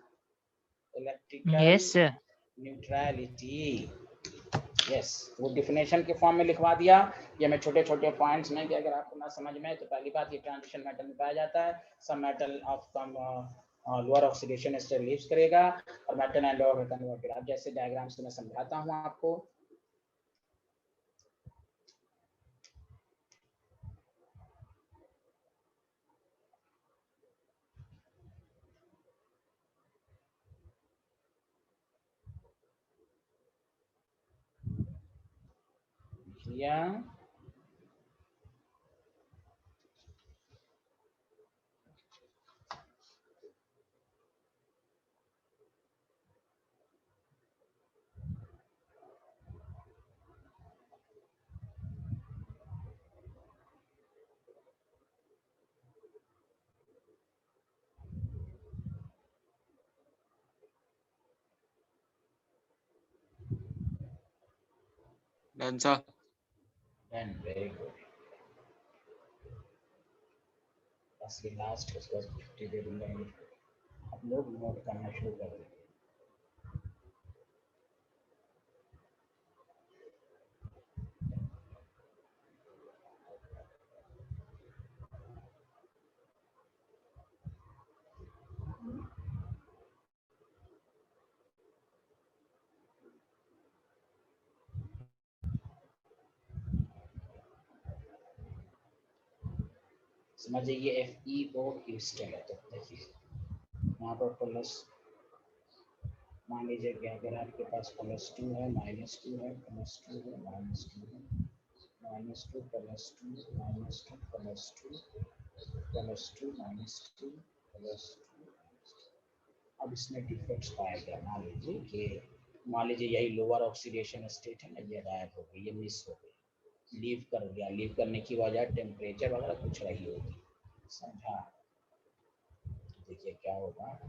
Electrical Yes, sir. Neutrality, yes वो डिफिनेशन के फॉर्म में लिखवा दिया। ये मैं छोटे छोटे पॉइंट्स में कि अगर आपको ना समझ में आए तो पहली बात ये ट्रांजिशन मेटल में पाया जाता है, सब metal of come lower oxidation state leaves करेगा और मेटल एंड लोअर कन्वर्टेड। अब जैसे डायग्राम से मैं समझाता हूँ आपको, या डन सर। वेरी गुड, बस ये लास्ट उसको 50 दे दूंगा। आप लोग नोट करना शुरू कर दें। समझिए ये FeO क्रिस्टल है, तो देखिए यहाँ पर प्लस, मान लीजिए कि अगर आपके पास +2 है -2 है +2 है -2 है -2 +2 -2 +2 +2 -2 +2। अब इसमें डिफेक्ट्स पाया गया, मान लीजिए यही लोअर ऑक्सीडेशन स्टेट है ना, ये गायब हो गई, ये मिस हो गई। लीव कर गया, लीव करने की वजह टेम्परेचर वगैरह कुछ रही होगी, समझा। देखिए क्या होगा,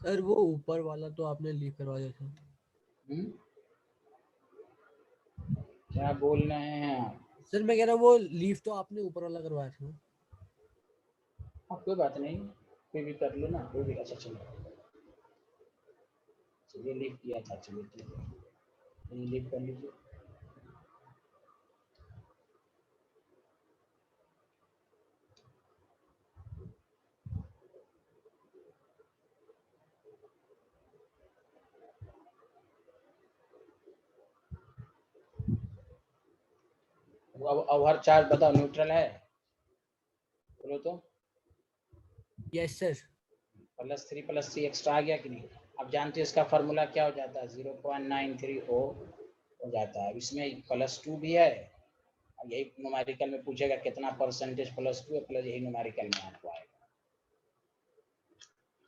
सर वो ऊपर वाला तो आपने लीव करवा दिया था। क्या बोल रहे हैं आप? सर मैं कह रहा हूँ वो लीव तो आपने ऊपर वाला करवाया था। हाँ कोई बात नहीं, कोई भी कर लो ना, कोई भी। अच्छा चलो, चलिए लीव किया था, चलिए ठीक है, लीव कर लीजिए। अब हर चार्ज बताओ न्यूट्रल है, बोलो तो। Yes sir. +3 एक्स्ट्रा आ गया कि नहीं? अब जानते हो इसका फार्मूला क्या हो जाता है, 0.930 हो जाता है। इसमें +2 भी है, अब यही न्यूमेरिकल में पूछेगा कितना परसेंटेज +2 है, प्लस यही न्यूमेरिकल में आपको आएगा।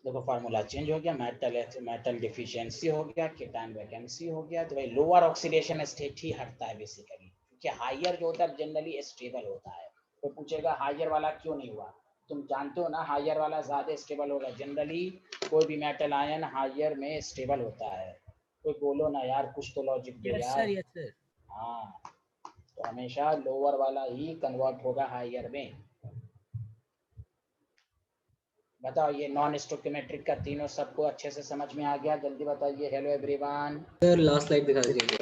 देखो फार्मूला चेंज हो गया, मेटल डिफिशियंसी हो गया, केटायन वैकेंसी हो गया। तो भाई लोअर ऑक्सीडेशन स्टेट ही हटता है बेसिकली, क्योंकि हायर जो होता है जनरली स्टेबल होता है। तो पूछेगा हायर वाला क्यों नहीं हुआ, तुम जानते हो ना हायर वाला ज्यादा स्टेबल होगा। जनरली कोई भी मेटल आयन हायर में स्टेबल होता है। कोई बोलो ना यार, कुछ तो लॉजिक दो यस यार। Sir, yes sir. हाँ, तो हमेशा लोअर वाला ही कन्वर्ट होगा हायर में। बताओ ये नॉन स्टोकियोमेट्रिक का तीनों सबको अच्छे से समझ में आ गया? जल्दी बताइए। Hello everyone. Sir last slide दिखा दीजिए।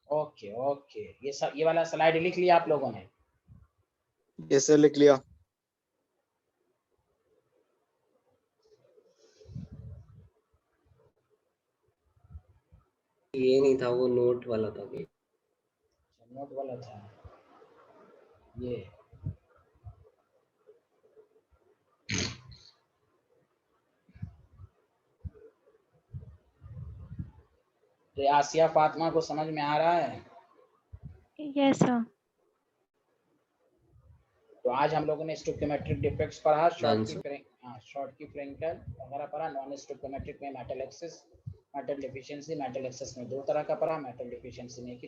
ओके ओके, ये वाला स्लाइड लिख लिया आप लोगों ने? यस सर, लिख लिया। ये नहीं था, वो नोट वाला था। नोट वाला था ये। तो आसिया फातिमा को समझ में आ रहा है? Yes sir. तो आज हम लोगों ने स्टोकियोमेट्रिक डिफेक्ट्स पढ़ा, हाँ सर। शॉर्ट की फ्रैंकल वगैरह पढ़ा। नॉन स्टोकियोमेट्रिक में metal access, metal deficiency. Metal access में दो तरह का पढ़ा, मेटल डिफिशियंसी में एक ही